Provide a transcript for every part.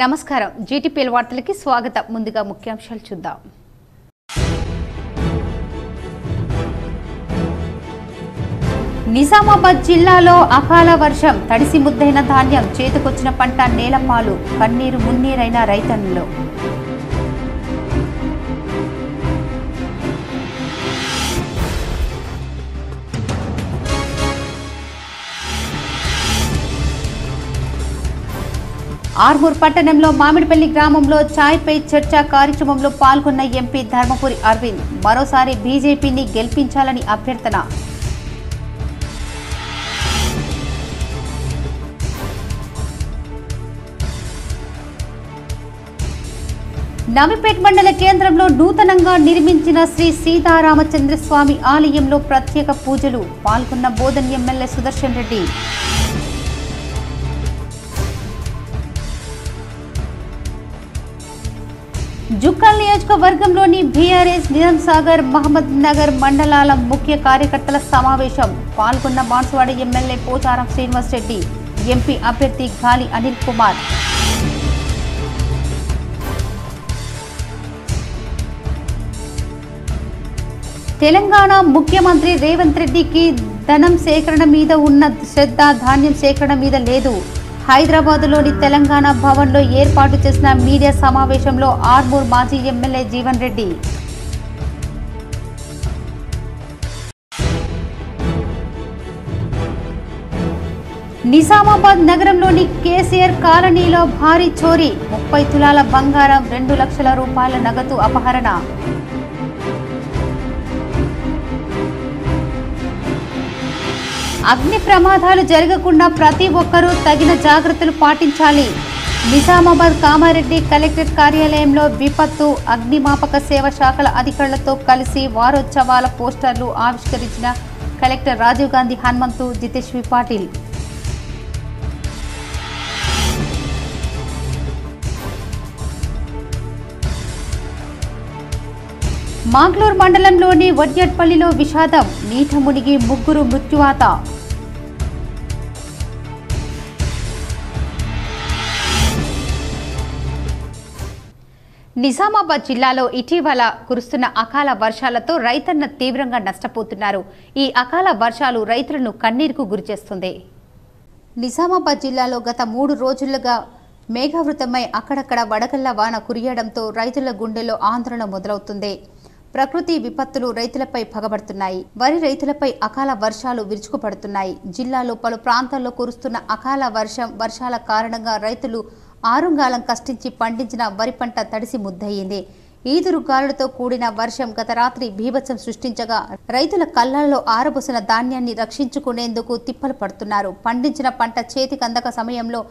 నమస్కారం జీటీపీఎల్ వార్తలకి స్వాగతం ముందుగా ముఖ్యాంశాలు చూద్దాం నిజామాబాద్ జిల్లాలో అకాల వర్షం తడిసి ముద్దైన ధాన్యం చేతికొచ్చిన పంట నేలపాలు కన్నీరు మున్నీరైన రైతన్నలు ఆర్మూర్ పట్టణంలో మామిడిపల్లి గ్రామంలో చాయ్ పై చర్చ కార్యక్రమంలో పాల్గొన్న ఎంపీ ధర్మపురి అరవింద్ మరోసారి బీజేపీని గెలిపించాలని అభ్యర్థన నవిపేట్ మండల కేంద్రంలో నూతనంగా నిర్మించిన శ్రీ సీతారామచంద్రస్వామి ఆలయంలో ప్రత్యేక పూజలు పాల్గొన్న బోధన్ ఎమ్మెల్యే సుదర్శన్ రెడ్డి జుక్కల్ నియోజకవర్గంలోని బీఆర్ఎస్ నిజాంసాగర్ మహమ్మద్ నగర్ మండలాల ముఖ్య కార్యకర్తల సమావేశం పాల్గొన్న బాన్సువాడ ఎమ్మెల్యే పోచారం శ్రీనివాస్ రెడ్డి ఎంపీ అభ్యర్థి గాలి అనిల్ కుమార్ తెలంగాణ ముఖ్యమంత్రి రేవంత్ రెడ్డికి ధనం సేకరణ మీద ఉన్న శ్రద్ధ ధాన్యం సేకరణ మీద లేదు హైదరాబాద్లోని తెలంగాణ భవన్లో ఏర్పాటు చేసిన మీడియా సమావేశంలో ఆర్మూర్ మాజీ ఎమ్మెల్యే జీవన్ రెడ్డి నిజామాబాద్ నగరంలోని కేసీఆర్ కాలనీలో భారీ చోరీ 30 తులాల బంగారం 2 లక్షల రూపాయల నగదు అపహరణ అగ్ని ప్రమాదాలు జరగకుండా ప్రతి ఒక్కరూ తగిన జాగ్రత్తలు పాటించాలి నిజామాబాద్ కామారెడ్డి కలెక్టరేట్ కార్యాలయంలో విపత్తు అగ్నిమాపక సేవ శాఖల అధికారులతో కలిసి వారోత్సవాల పోస్టర్లు ఆవిష్కరించిన కలెక్టర్ రాజీవ్ గాంధీ హనుమంతు జితేశ్వరి పాటిల్ మాగ్లూర్ మండలంలోని వడ్యట్పల్లిలో విషాదం నీట మునిగి 3 మృత్యువాత నిజామాబాద్ జిల్లాలో ఇటీవల కురుస్తున్న అకాల వర్షాలతో రైతన్న తీవ్రంగా నష్టపోతున్నారు ఈ అకాల వర్షాలు రైతులను కన్నీరుకు గురిచేస్తుంది నిజామాబాద్ జిల్లాలో గత 3 రోజులుగా మేఘావృతమై అక్కడక్కడ వడగళ్ల వాన కురియడంతో రైతుల గుండెల్లో ఆందోళన మొదలవుతుంది ప్రకృతి విపత్తులు రైతులపై పగబడుతున్నాయి వరి రైతులపై అకాల వర్షాలు విరుచుకుపడుతున్నాయి జిల్లాలో పలు ప్రాంతాల్లో కురుస్తున్న అకాల వర్షాల కారణంగా రైతులు ఆరుంగాలం కష్టించి పండించిన వరి పంట తడిసి ముద్దయింది ఈదురుగాలులతో కూడిన వర్షం గత రాత్రి బీభత్సం సృష్టించగా రైతుల కళ్ళల్లో ఆరబోసిన ధాన్యాన్ని రక్షించుకునేందుకు తిప్పలు పడుతున్నారు పండించిన పంట చేతికి అందక సమయంలో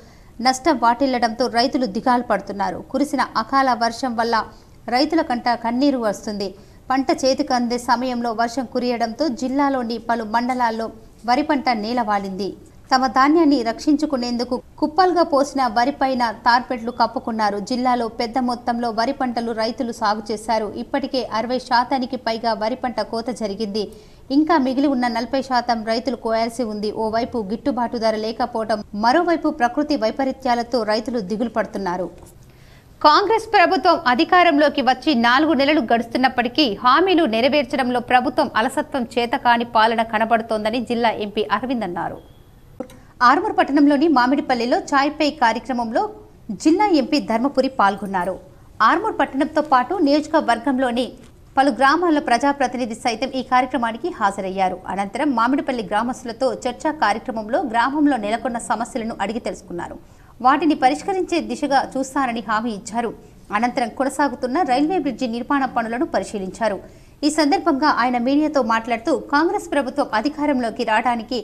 నష్టం వాటిల్లడంతో రైతులు దిగాలు పడుతున్నారు కురిసిన అకాల వర్షం వల్ల రైతుల కంట కన్నీరు వస్తుంది పంట చేతికి అందే సమయంలో వర్షం కురియడంతో జిల్లాలోని పలు మండలాల్లో వరి పంట నేలవాలింది తమ ధాన్యాన్ని రక్షించుకునేందుకు కుప్పలుగా పోసిన వరిపైన తార్పెట్లు కప్పుకున్నారు జిల్లాలో పెద్ద మొత్తంలో వరి పంటలు రైతులు సాగు చేశారు ఇప్పటికే 60% పైగా వరి పంట కోత జరిగింది ఇంకా మిగిలి ఉన్న 40% రైతులు కోయాల్సి ఉంది ఓవైపు గిట్టుబాటు ధర లేకపోవడం మరోవైపు ప్రకృతి వైపరీత్యాలతో రైతులు దిగులు పడుతున్నారు కాంగ్రెస్ ప్రభుత్వం అధికారంలోకి వచ్చి 4 నెలలు గడుస్తున్నప్పటికీ హామీలు నెరవేర్చడంలో ప్రభుత్వం అలసత్వం చేతకాని పాలన కనబడుతోందని జిల్లా ఎంపీ అరవింద్ అన్నారు ఆర్మూర్ పట్టణంలోని మామిడిపల్లిలో చాయ్ పై కార్యక్రమంలో జిల్లా ఎంపీ ధర్మపురి పాల్గొన్నారు ఆర్మూర్ పట్టణంతో పాటు నియోజకవర్గంలోని పలు గ్రామాల ప్రజాప్రతినిధి సైతం ఈ కార్యక్రమానికి హాజరయ్యారు అనంతరం మామిడిపల్లి గ్రామస్తులతో చర్చా కార్యక్రమంలో గ్రామంలో నెలకొన్న సమస్యలను అడిగి తెలుసుకున్నారు వాటిని పరిష్కరించే దిశగా చూస్తానని హామీ ఇచ్చారు అనంతరం కొనసాగుతున్న రైల్వే బ్రిడ్జి నిర్మాణ పనులను పరిశీలించారు ఈ సందర్భంగా ఆయన మీడియాతో మాట్లాడుతూ కాంగ్రెస్ ప్రభుత్వం అధికారంలోకి రావడానికి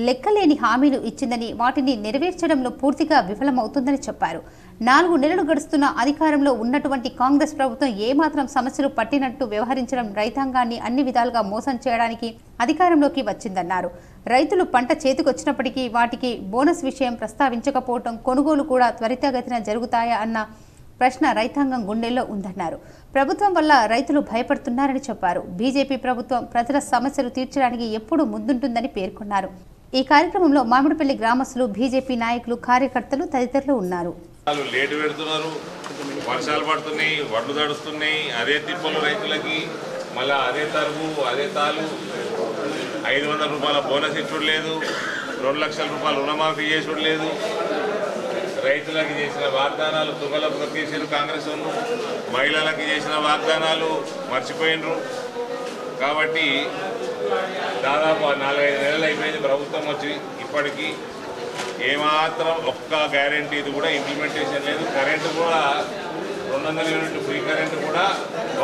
లెక్కలేని హామీలు ఇచ్చిందని వాటిని నెరవేర్చడంలో పూర్తిగా విఫలమవుతుందని చెప్పారు 4 నెలలు గడుస్తున్న అధికారంలో ఉన్నటువంటి కాంగ్రెస్ ప్రభుత్వం ఏమాత్రం సమస్యలు పట్టినట్టు వ్యవహరించడం రైతాంగాన్ని అన్ని విధాలుగా మోసం చేయడానికి అధికారంలోకి వచ్చిందన్నారు రైతులు పంట చేతికొచ్చినప్పటికీ వాటికి బోనస్ విషయం ప్రస్తావించకపోవడం కొనుగోలు కూడా త్వరితగతిన జరుగుతాయా అన్న ప్రశ్న రైతాంగం గుండెల్లో ఉందన్నారు ప్రభుత్వం వల్ల రైతులు భయపడుతున్నారని చెప్పారు బీజేపీ ప్రభుత్వం ప్రజల సమస్యలు తీర్చడానికి ఎప్పుడూ ముందుంటుందని పేర్కొన్నారు ఈ కార్యక్రమంలో మామిడిపల్లి గ్రామస్తులు బీజేపీ నాయకులు కార్యకర్తలు తదితరులు ఉన్నారు లేటు పెడుతున్నారు, వర్షాలు పడుతున్నాయి, వడ్లు తడుస్తున్నాయి, అదే తిప్పలు రైతులకి, మళ్ళీ అదే తరుగు, అదే తాలు, 500 రూపాయల బోనస్ ఇచ్చుడు లేదు, 2 లక్షల రూపాయలు రుణమాఫీ చేసుడు లేదు. రైతులకు చేసిన వాగ్దానాలు తుగలకు తొక్కేసారు కాంగ్రెస్ వాళ్ళు, మహిళలకు చేసిన వాగ్దానాలు మర్చిపోయినరు. కాబట్టి దాదాపు 4-5 నెలలు అయిపోయింది ప్రభుత్వం వచ్చి, ఇప్పటికీ ఏమాత్రం ఒక్క గ్యారెంటీ ఇది కూడా ఇంప్లిమెంటేషన్ లేదు. కరెంటు కూడా 200 యూనిట్లు ఫ్రీ కరెంటు కూడా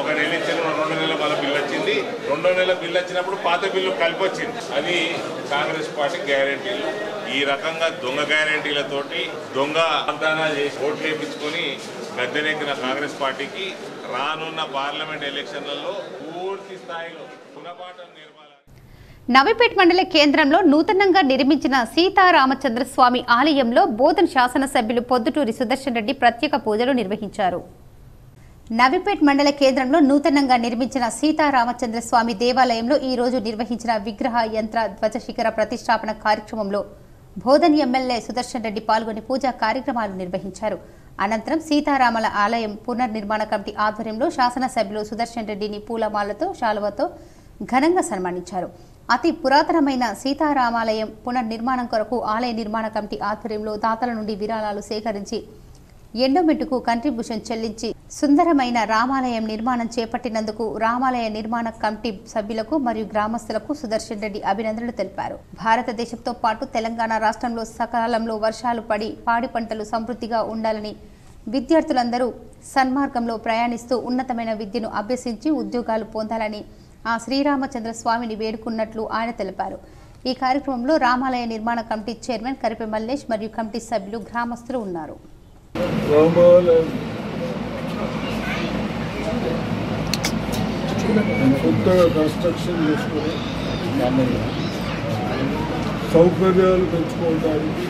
ఒక నెల ఇచ్చిన 2 నెలల మళ్ళీ బిల్లు వచ్చింది. 2 నెలల బిల్లు వచ్చినప్పుడు పాత బిల్లు కలిపి వచ్చింది. అది కాంగ్రెస్ పార్టీ గ్యారెంటీలు. ఈ రకంగా దొంగ గ్యారెంటీలతోటి దొంగ వాగ్దానాలు చేసి ఓట్లు వేయించుకొని గద్దెనెక్కిన కాంగ్రెస్ పార్టీకి రానున్న పార్లమెంట్ ఎలక్షన్లలో పూర్తి స్థాయిలో గుణపాఠం నేర్పాలి. నవీపేట్ మండల కేంద్రంలో నూతనంగా నిర్మించిన సీతారామచంద్ర స్వామి ఆలయంలో బోధన్ శాసనసభ్యులు పొద్దుటూరి సుదర్శన్ రెడ్డి ప్రత్యేక పూజలు నిర్వహించారు. నవీపేట్ మండల కేంద్రంలో నూతనంగా నిర్మించిన సీతారామచంద్ర స్వామి దేవాలయంలో ఈ రోజు నిర్వహించిన విగ్రహ యంత్ర ధ్వజశిఖర ప్రతిష్టాపన కార్యక్రమంలో బోధన్ ఎమ్మెల్యే సుదర్శన్ రెడ్డి పాల్గొని పూజా కార్యక్రమాలు నిర్వహించారు. అనంతరం సీతారామల ఆలయం పునర్నిర్మాణ కమిటీ ఆధ్వర్యంలో శాసనసభ్యులు సుదర్శన్ రెడ్డిని పూలమాలతో శాలువతో ఘనంగా సన్మానించారు. అతి పురాతనమైన సీతారామాలయం పునర్నిర్మాణం కొరకు ఆలయ నిర్మాణ కమిటీ ఆధ్వర్యంలో దాతల నుండి విరాళాలు సేకరించి ఎండోమెంట్కు కంట్రిబ్యూషన్ చెల్లించి సుందరమైన రామాలయం నిర్మాణం చేపట్టినందుకు రామాలయ నిర్మాణ కమిటీ సభ్యులకు మరియు గ్రామస్తులకు సుదర్శన్ రెడ్డి అభినందనలు తెలిపారు. భారతదేశంతో పాటు తెలంగాణ రాష్ట్రంలో సకాలంలో వర్షాలు పడి పాడి పంటలు సమృద్ధిగా ఉండాలని, విద్యార్థులందరూ సన్మార్గంలో ప్రయాణిస్తూ ఉన్నతమైన విద్యను అభ్యసించి ఉద్యోగాలు పొందాలని ఆ శ్రీరామచంద్ర స్వామిని వేడుకున్నట్లు ఆయన తెలిపారు. ఈ కార్యక్రమంలో రామాలయ నిర్మాణ కమిటీ చైర్మన్ కరిపే మల్లేష్ మరియు కమిటీ సభ్యులు గ్రామస్తులు ఉన్నారు. సౌకర్యాలు పెంచుకోవడానికి,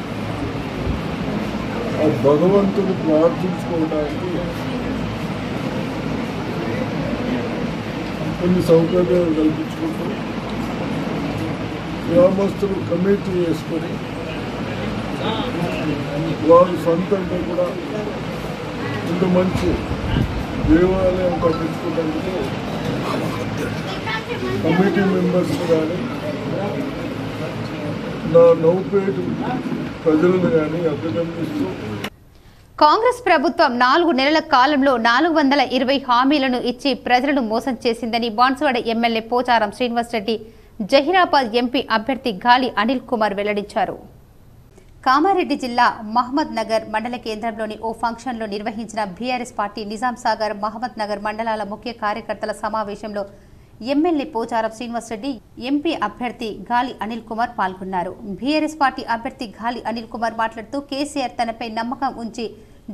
ఆ భగవంతుని ప్రార్థించుకోవడానికి కొన్ని సౌకర్యాలు కల్పించుకుంటూ గ్రామస్తులు కమిటీ చేసుకొని వారు సొంతంగా కూడా ఇంత మంచి దేవాలయం కట్టించుకోవడానికి కమిటీ మెంబర్స్ కానీ నా నౌపేట ప్రజలను కానీ అభినందిస్తూ కాంగ్రెస్ ప్రభుత్వం 4 నెలల కాలంలో 420 హామీలను ఇచ్చి ప్రజలను మోసం చేసిందని బాన్సువాడ ఎమ్మెల్యే పోచారం శ్రీనివాస్ రెడ్డి జహీరాబాద్ ఎంపీ అభ్యర్థి గాలి అనిల్ కుమార్ వెల్లడించారు. కామారెడ్డి జిల్లా మహమ్మద్ నగర్ మండల కేంద్రంలోని ఓ ఫంక్షన్లో నిర్వహించిన బీఆర్ఎస్ పార్టీ నిజాం సాగర్ మహమ్మద్ నగర్ మండలాల ముఖ్య కార్యకర్తల సమావేశంలో ఎమ్మెల్యే పోచారం శ్రీనివాస్ రెడ్డి, ఎంపీ అభ్యర్థి గాలి అనిల్ కుమార్ పాల్గొన్నారు. బీఆర్ఎస్ పార్టీ అభ్యర్థి గాలి అనిల్ కుమార్ మాట్లాడుతూ కేసీఆర్ తనపై నమ్మకం ఉంచి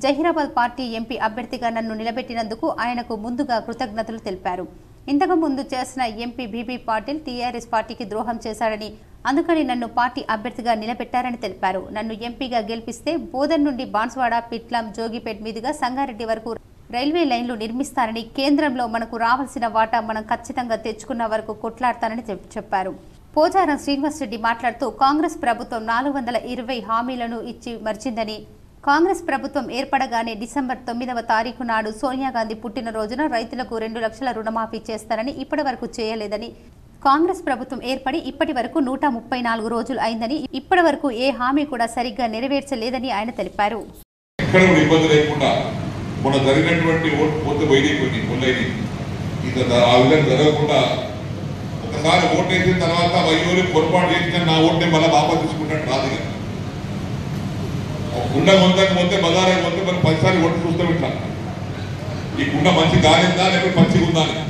జహీరాబాద్ పార్టీ ఎంపీ అభ్యర్థిగా నన్ను నిలబెట్టినందుకు ఆయనకు ముందుగా కృతజ్ఞతలు తెలిపారు. ఇంతకు ముందు చేసిన ఎంపీ బీబీ పాటిల్ టీఆర్ఎస్ పార్టీకి ద్రోహం చేశాడని, అందుకని నన్ను పార్టీ అభ్యర్థిగా నిలబెట్టారని తెలిపారు. నన్ను ఎంపీగా గెలిపిస్తే బోధన్ నుండి బాన్స్వాడ, పిట్లం, జోగిపేట్ మీదుగా సంగారెడ్డి వరకు రైల్వే లైన్లు నిర్మిస్తారని, కేంద్రంలో మనకు రావాల్సిన వాటా మనం ఖచ్చితంగా తెచ్చుకున్న వరకు కొట్లాడతానని చెప్పారు. పోచారం శ్రీనివాస్ రెడ్డి మాట్లాడుతూ కాంగ్రెస్ ప్రభుత్వం 420 హామీలను ఇచ్చి మర్చిందని, కాంగ్రెస్ ప్రభుత్వం ఏర్పడగానే డిసెంబర్ 9వ తారీఖు నాడు సోనియా గాంధీ పుట్టినరోజున రైతులకు 2 లక్షల రుణమాఫీ చేస్తారని ఇప్పటి వరకు చేయలేదని, కాంగ్రెస్ ప్రభుత్వం ఏర్పడి ఇప్పటి వరకు 134 రోజులు అయిందని, ఇప్పటి వరకు ఏ హామీ కూడా సరిగ్గా నెరవేర్చలేదని ఆయన తెలిపారు. మొన్న జరిగినటువంటి ఓటు పోతే పోయినాయి కొన్ని కొల్లైనవి, ఇంకా ఆ విధంగా జరగకుండా ఒకసారి ఓటు వేసిన తర్వాత అయ్యోని పొరపాటు చేసిన నా ఓటుని మళ్ళీ వాపస్ తీసుకుంటాడు రాదు. కుండ మొత్తానికి పోతే బజారానికి పోతే మనం 10 సార్లు ఓటు చూస్తాం. ఇట్లా ఈ కుండ మంచి గాలిందా లేకపోతే మంచిగా ఉందా అని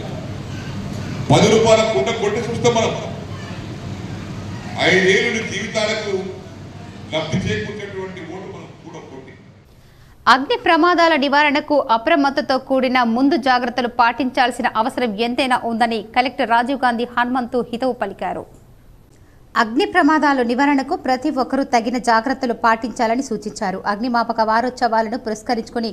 10 రూపాయల కుండ కొట్టి చూస్తాం. మనం 5 ఏళ్ళు జీవితాలకు లబ్ధి చేకూర్చేటువంటి ఓటు మనం కూడా కొట్టి. అగ్ని ప్రమాదాల నివారణకు అప్రమత్తతో కూడిన ముందు జాగ్రత్తలు పాటించాల్సిన అవసరం ఎంతైనా ఉందని కలెక్టర్ రాజీవ్ గాంధీ హనుమంతు హితవు పలికారు. అగ్ని ప్రమాదాల నివారణకు ప్రతి ఒక్కరూ తగిన జాగ్రత్తలు పాటించాలని సూచించారు. అగ్నిమాపక వారోత్సవాలను పురస్కరించుకుని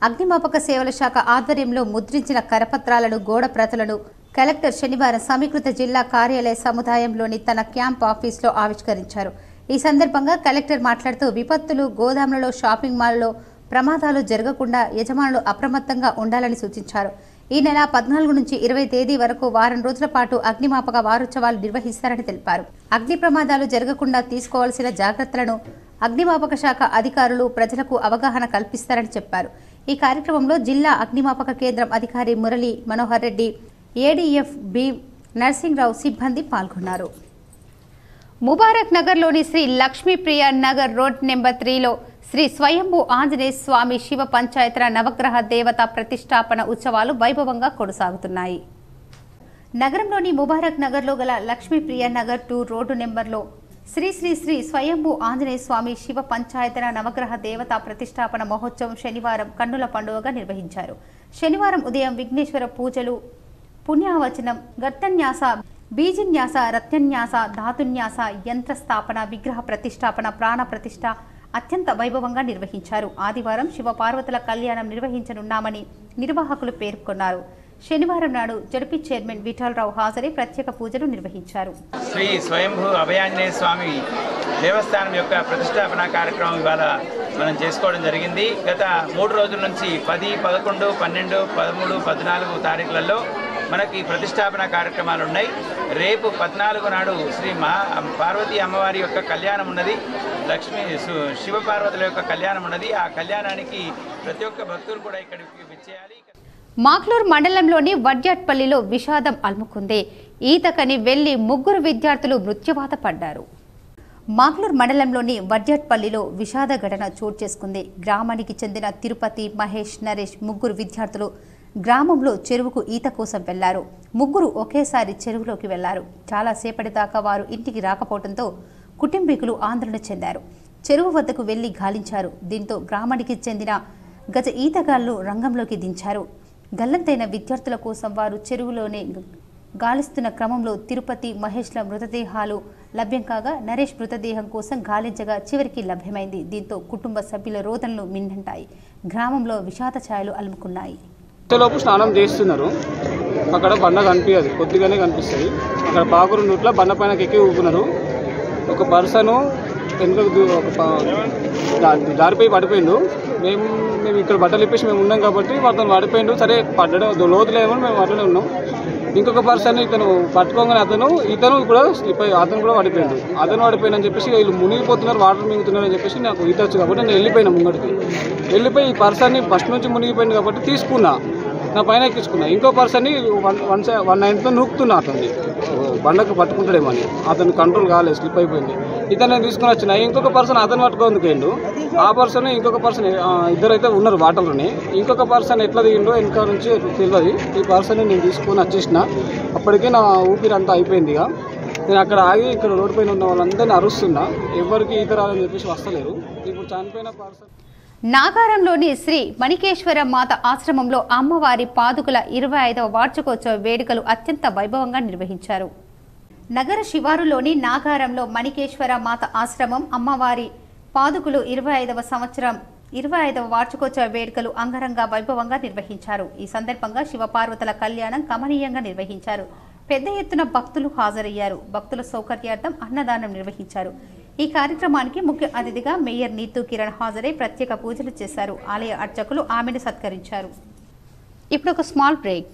అగ్నిమాపక సేవల శాఖ ఆధ్వర్యంలో ముద్రించిన కరపత్రాలను, గోడ ప్రతులను కలెక్టర్ శనివారం సమీకృత జిల్లా కార్యాలయ సముదాయంలోని తన క్యాంప్ ఆఫీసులో ఆవిష్కరించారు. ఈ సందర్భంగా కలెక్టర్ మాట్లాడుతూ విపత్తులు, గోదాములలో, షాపింగ్ మాల్లో ప్రమాదాలు జరగకుండా యజమానులు అప్రమత్తంగా ఉండాలని సూచించారు. ఈ నెల 14 నుంచి 20 తేదీ వరకు వారం రోజుల పాటు అగ్నిమాపక వారోత్సవాలు నిర్వహిస్తారని తెలిపారు. అగ్ని ప్రమాదాలు జరగకుండా తీసుకోవాల్సిన జాగ్రత్తలను అగ్నిమాపక శాఖ అధికారులు ప్రజలకు అవగాహన కల్పిస్తారని చెప్పారు. ఈ కార్యక్రమంలో జిల్లా అగ్నిమాపక కేంద్రం అధికారి మురళీ మనోహర్ రెడ్డి, ఏడీఎఫ్ బి నర్సింగ్రావు సిబ్బంది పాల్గొన్నారు. ముబారక్ నగర్లోని శ్రీ లక్ష్మీప్రియ నగర్ రోడ్ నెంబర్ 3లో శ్రీ స్వయంభూ ఆంజనేయ స్వామి శివ పంచాయతన నవగ్రహ దేవత ప్రతిష్టాపన ఉత్సవాలు వైభవంగా కొనసాగుతున్నాయి. నగరంలోని ముబారక్ నగర్లో గల లక్ష్మీప్రియ నగర్ 2 రోడ్డు నెంబర్లో శ్రీ శ్రీ శ్రీ స్వయంభూ ఆంజనేయ స్వామి శివ పంచాయతన నవగ్రహ దేవత ప్రతిష్టాపన మహోత్సవం శనివారం కన్నుల పండుగగా నిర్వహించారు. శనివారం ఉదయం విఘ్నేశ్వర పూజలు, పుణ్యావచనం, గర్తన్యాస, బీజన్యాస, రత్నన్యాస, ధాతున్యాస, యంత్ర స్థాపన, విగ్రహ ప్రతిష్టాపన, ప్రాణ ప్రతిష్ఠ అత్యంత వైభవంగా నిర్వహించారు. ఆదివారం శివపార్వతుల కళ్యాణం నిర్వహించనున్నామని నిర్వాహకులు పేర్కొన్నారు. శనివారం నాడు జడ్పీ చైర్మన్ విఠలరావు హాజరై ప్రత్యేక పూజలు నిర్వహించారు. శ్రీ స్వయంభూ అభయాంజనేయ స్వామి దేవస్థానం యొక్క ప్రతిష్టాపన కార్యక్రమం ఇవాళ మనం చేసుకోవడం జరిగింది. గత 3 రోజుల నుంచి 10, 11, 12, 13, 14 తారీఖులలో మనకి ప్రతిష్టాపన కార్యక్రమాలు ఉన్నాయి. రేపు 14 నాడు శ్రీ పార్వతీ అమ్మవారి యొక్క కళ్యాణం ఉన్నది. శివపార్వతుల యొక్క కళ్యాణం ఉన్నది. ఆ కళ్యాణానికి ప్రతి ఒక్క భక్తులు కూడా ఇక్కడికి విచ్చేయాలి. మాక్లూర్ మండలంలోని వడ్యాట్పల్లిలో విషాదం అలుముకుంది. ఈతకని వెళ్లి 3 విద్యార్థులు మృత్యువాత పడ్డారు. మాక్లూర్ మండలంలోని వడ్యాట్పల్లిలో విషాద ఘటన చోటు చేసుకుంది. గ్రామానికి చెందిన తిరుపతి, మహేష్, నరేష్ 3 విద్యార్థులు గ్రామంలో చెరువుకు ఈత కోసం వెళ్లారు. 3 ఒకేసారి చెరువులోకి వెళ్లారు. చాలా సేపటి దాకా వారు ఇంటికి రాకపోవడంతో కుటుంబీకులు ఆందోళన చెందారు. చెరువు వద్దకు వెళ్లి గాలించారు. దీంతో గ్రామానికి చెందిన గజ ఈతగాళ్లు రంగంలోకి దించారు. గల్లంతైన విద్యార్థుల కోసం వారు చెరువులోనే గాలిస్తున్న క్రమంలో తిరుపతి, మహేష్ల మృతదేహాలు లభ్యం కాగా నరేష్ మృతదేహం కోసం గాలించగా చివరికి లభ్యమైంది. దీంతో కుటుంబ సభ్యుల రోదనలు మిన్నంటాయి. గ్రామంలో విషాద ఛాయలు అలుముకున్నాయి. లోపు స్నానం చేస్తున్నారు. అక్కడ బండ కనిపించదు, కొద్దిగానే కనిపిస్తుంది. అక్కడ పాకురు నూట్ల బండ పైన ఎక్కి ఊపుకున్నారు. ఒక పర్సను వెనుకకు జారిపోయి పడిపోయిండు. మేము ఇక్కడ బట్టలు ఇప్పేసి మేము ఉన్నాం కాబట్టి అతను పడిపోయిండు. సరే పడ్డడం లోతులేమో మేము అట్లనే ఉన్నాం. ఇంకొక పర్సన్ ఇతను పట్టుకోగానే ఇతను కూడా స్లిప్ అయ్యి అతను కూడా పడిపోయిండు. అతను పడిపోయిందని చెప్పేసి వీళ్ళు మునిగిపోతున్నారు, వాటర్ మింగుతున్నారు అని చెప్పేసి నాకు ఈత వచ్చు కాబట్టి నేను వెళ్ళిపోయినా ముంగడికి. వెళ్ళిపోయి ఈ పర్సన్ని ఫస్ట్ నుంచి మునిగిపోయింది కాబట్టి తీసుకున్నా, నా పైన ఎక్కించుకున్నా. ఇంకో పర్సన్ని 190తో నూకుతున్నా. అతన్ని బండకు పట్టుకుంటాడేమని అతను కంట్రోల్ కాలేదు, స్లిప్ అయిపోయింది. ఇతను తీసుకుని వచ్చిన ఇంకొక పర్సన్ అతను పట్టుకోందుకు పోయిండు. ఆ పర్సన్ ఇంకొక పర్సన్ ఇద్దరైతే ఉన్నారు వాటర్లోనే. ఇంకొక పర్సన్ ఎట్లా దిగిండో వెనక నుంచి తెలియదు. ఈ పర్సన్ని నేను తీసుకొని వచ్చేసిన. అప్పటికే నా ఊపిరి అంతా అయిపోయింది. ఇక నేను అక్కడ ఆగి ఇక్కడ రోడ్డు పైన ఉన్న వాళ్ళందరినీ అరుస్తున్నా. ఎవరికి ఈత రాదని చెప్పేసి వస్తలేరు. ఇప్పుడు చనిపోయిన పర్సన్ నాగారంలోని శ్రీ మణికేశ్వర మాత ఆశ్రమంలో అమ్మవారి పాదుకల 25వ వార్షికోత్సవ వేడుకలు అత్యంత వైభవంగా నిర్వహించారు. నగర శివారులోని నాగారంలో మణికేశ్వర మాత ఆశ్రమం అమ్మవారి పాదుకలు 25వ వార్షికోత్సవ వేడుకలు అంగరంగ వైభవంగా నిర్వహించారు. ఈ సందర్భంగా శివపార్వతుల కళ్యాణం కమనీయంగా నిర్వహించారు. పెద్ద ఎత్తున భక్తులు హాజరయ్యారు. భక్తుల సౌకర్యార్థం అన్నదానం నిర్వహించారు. ఈ కార్యక్రమానికి ముఖ్య అతిథిగా మేయర్ నీతూ కిరణ్ హాజరై ప్రత్యేక పూజలు చేశారు. ఆలయ అర్చకులు ఆమెను సత్కరించారు. ఇప్పుడు ఒక స్మాల్ బ్రేక్.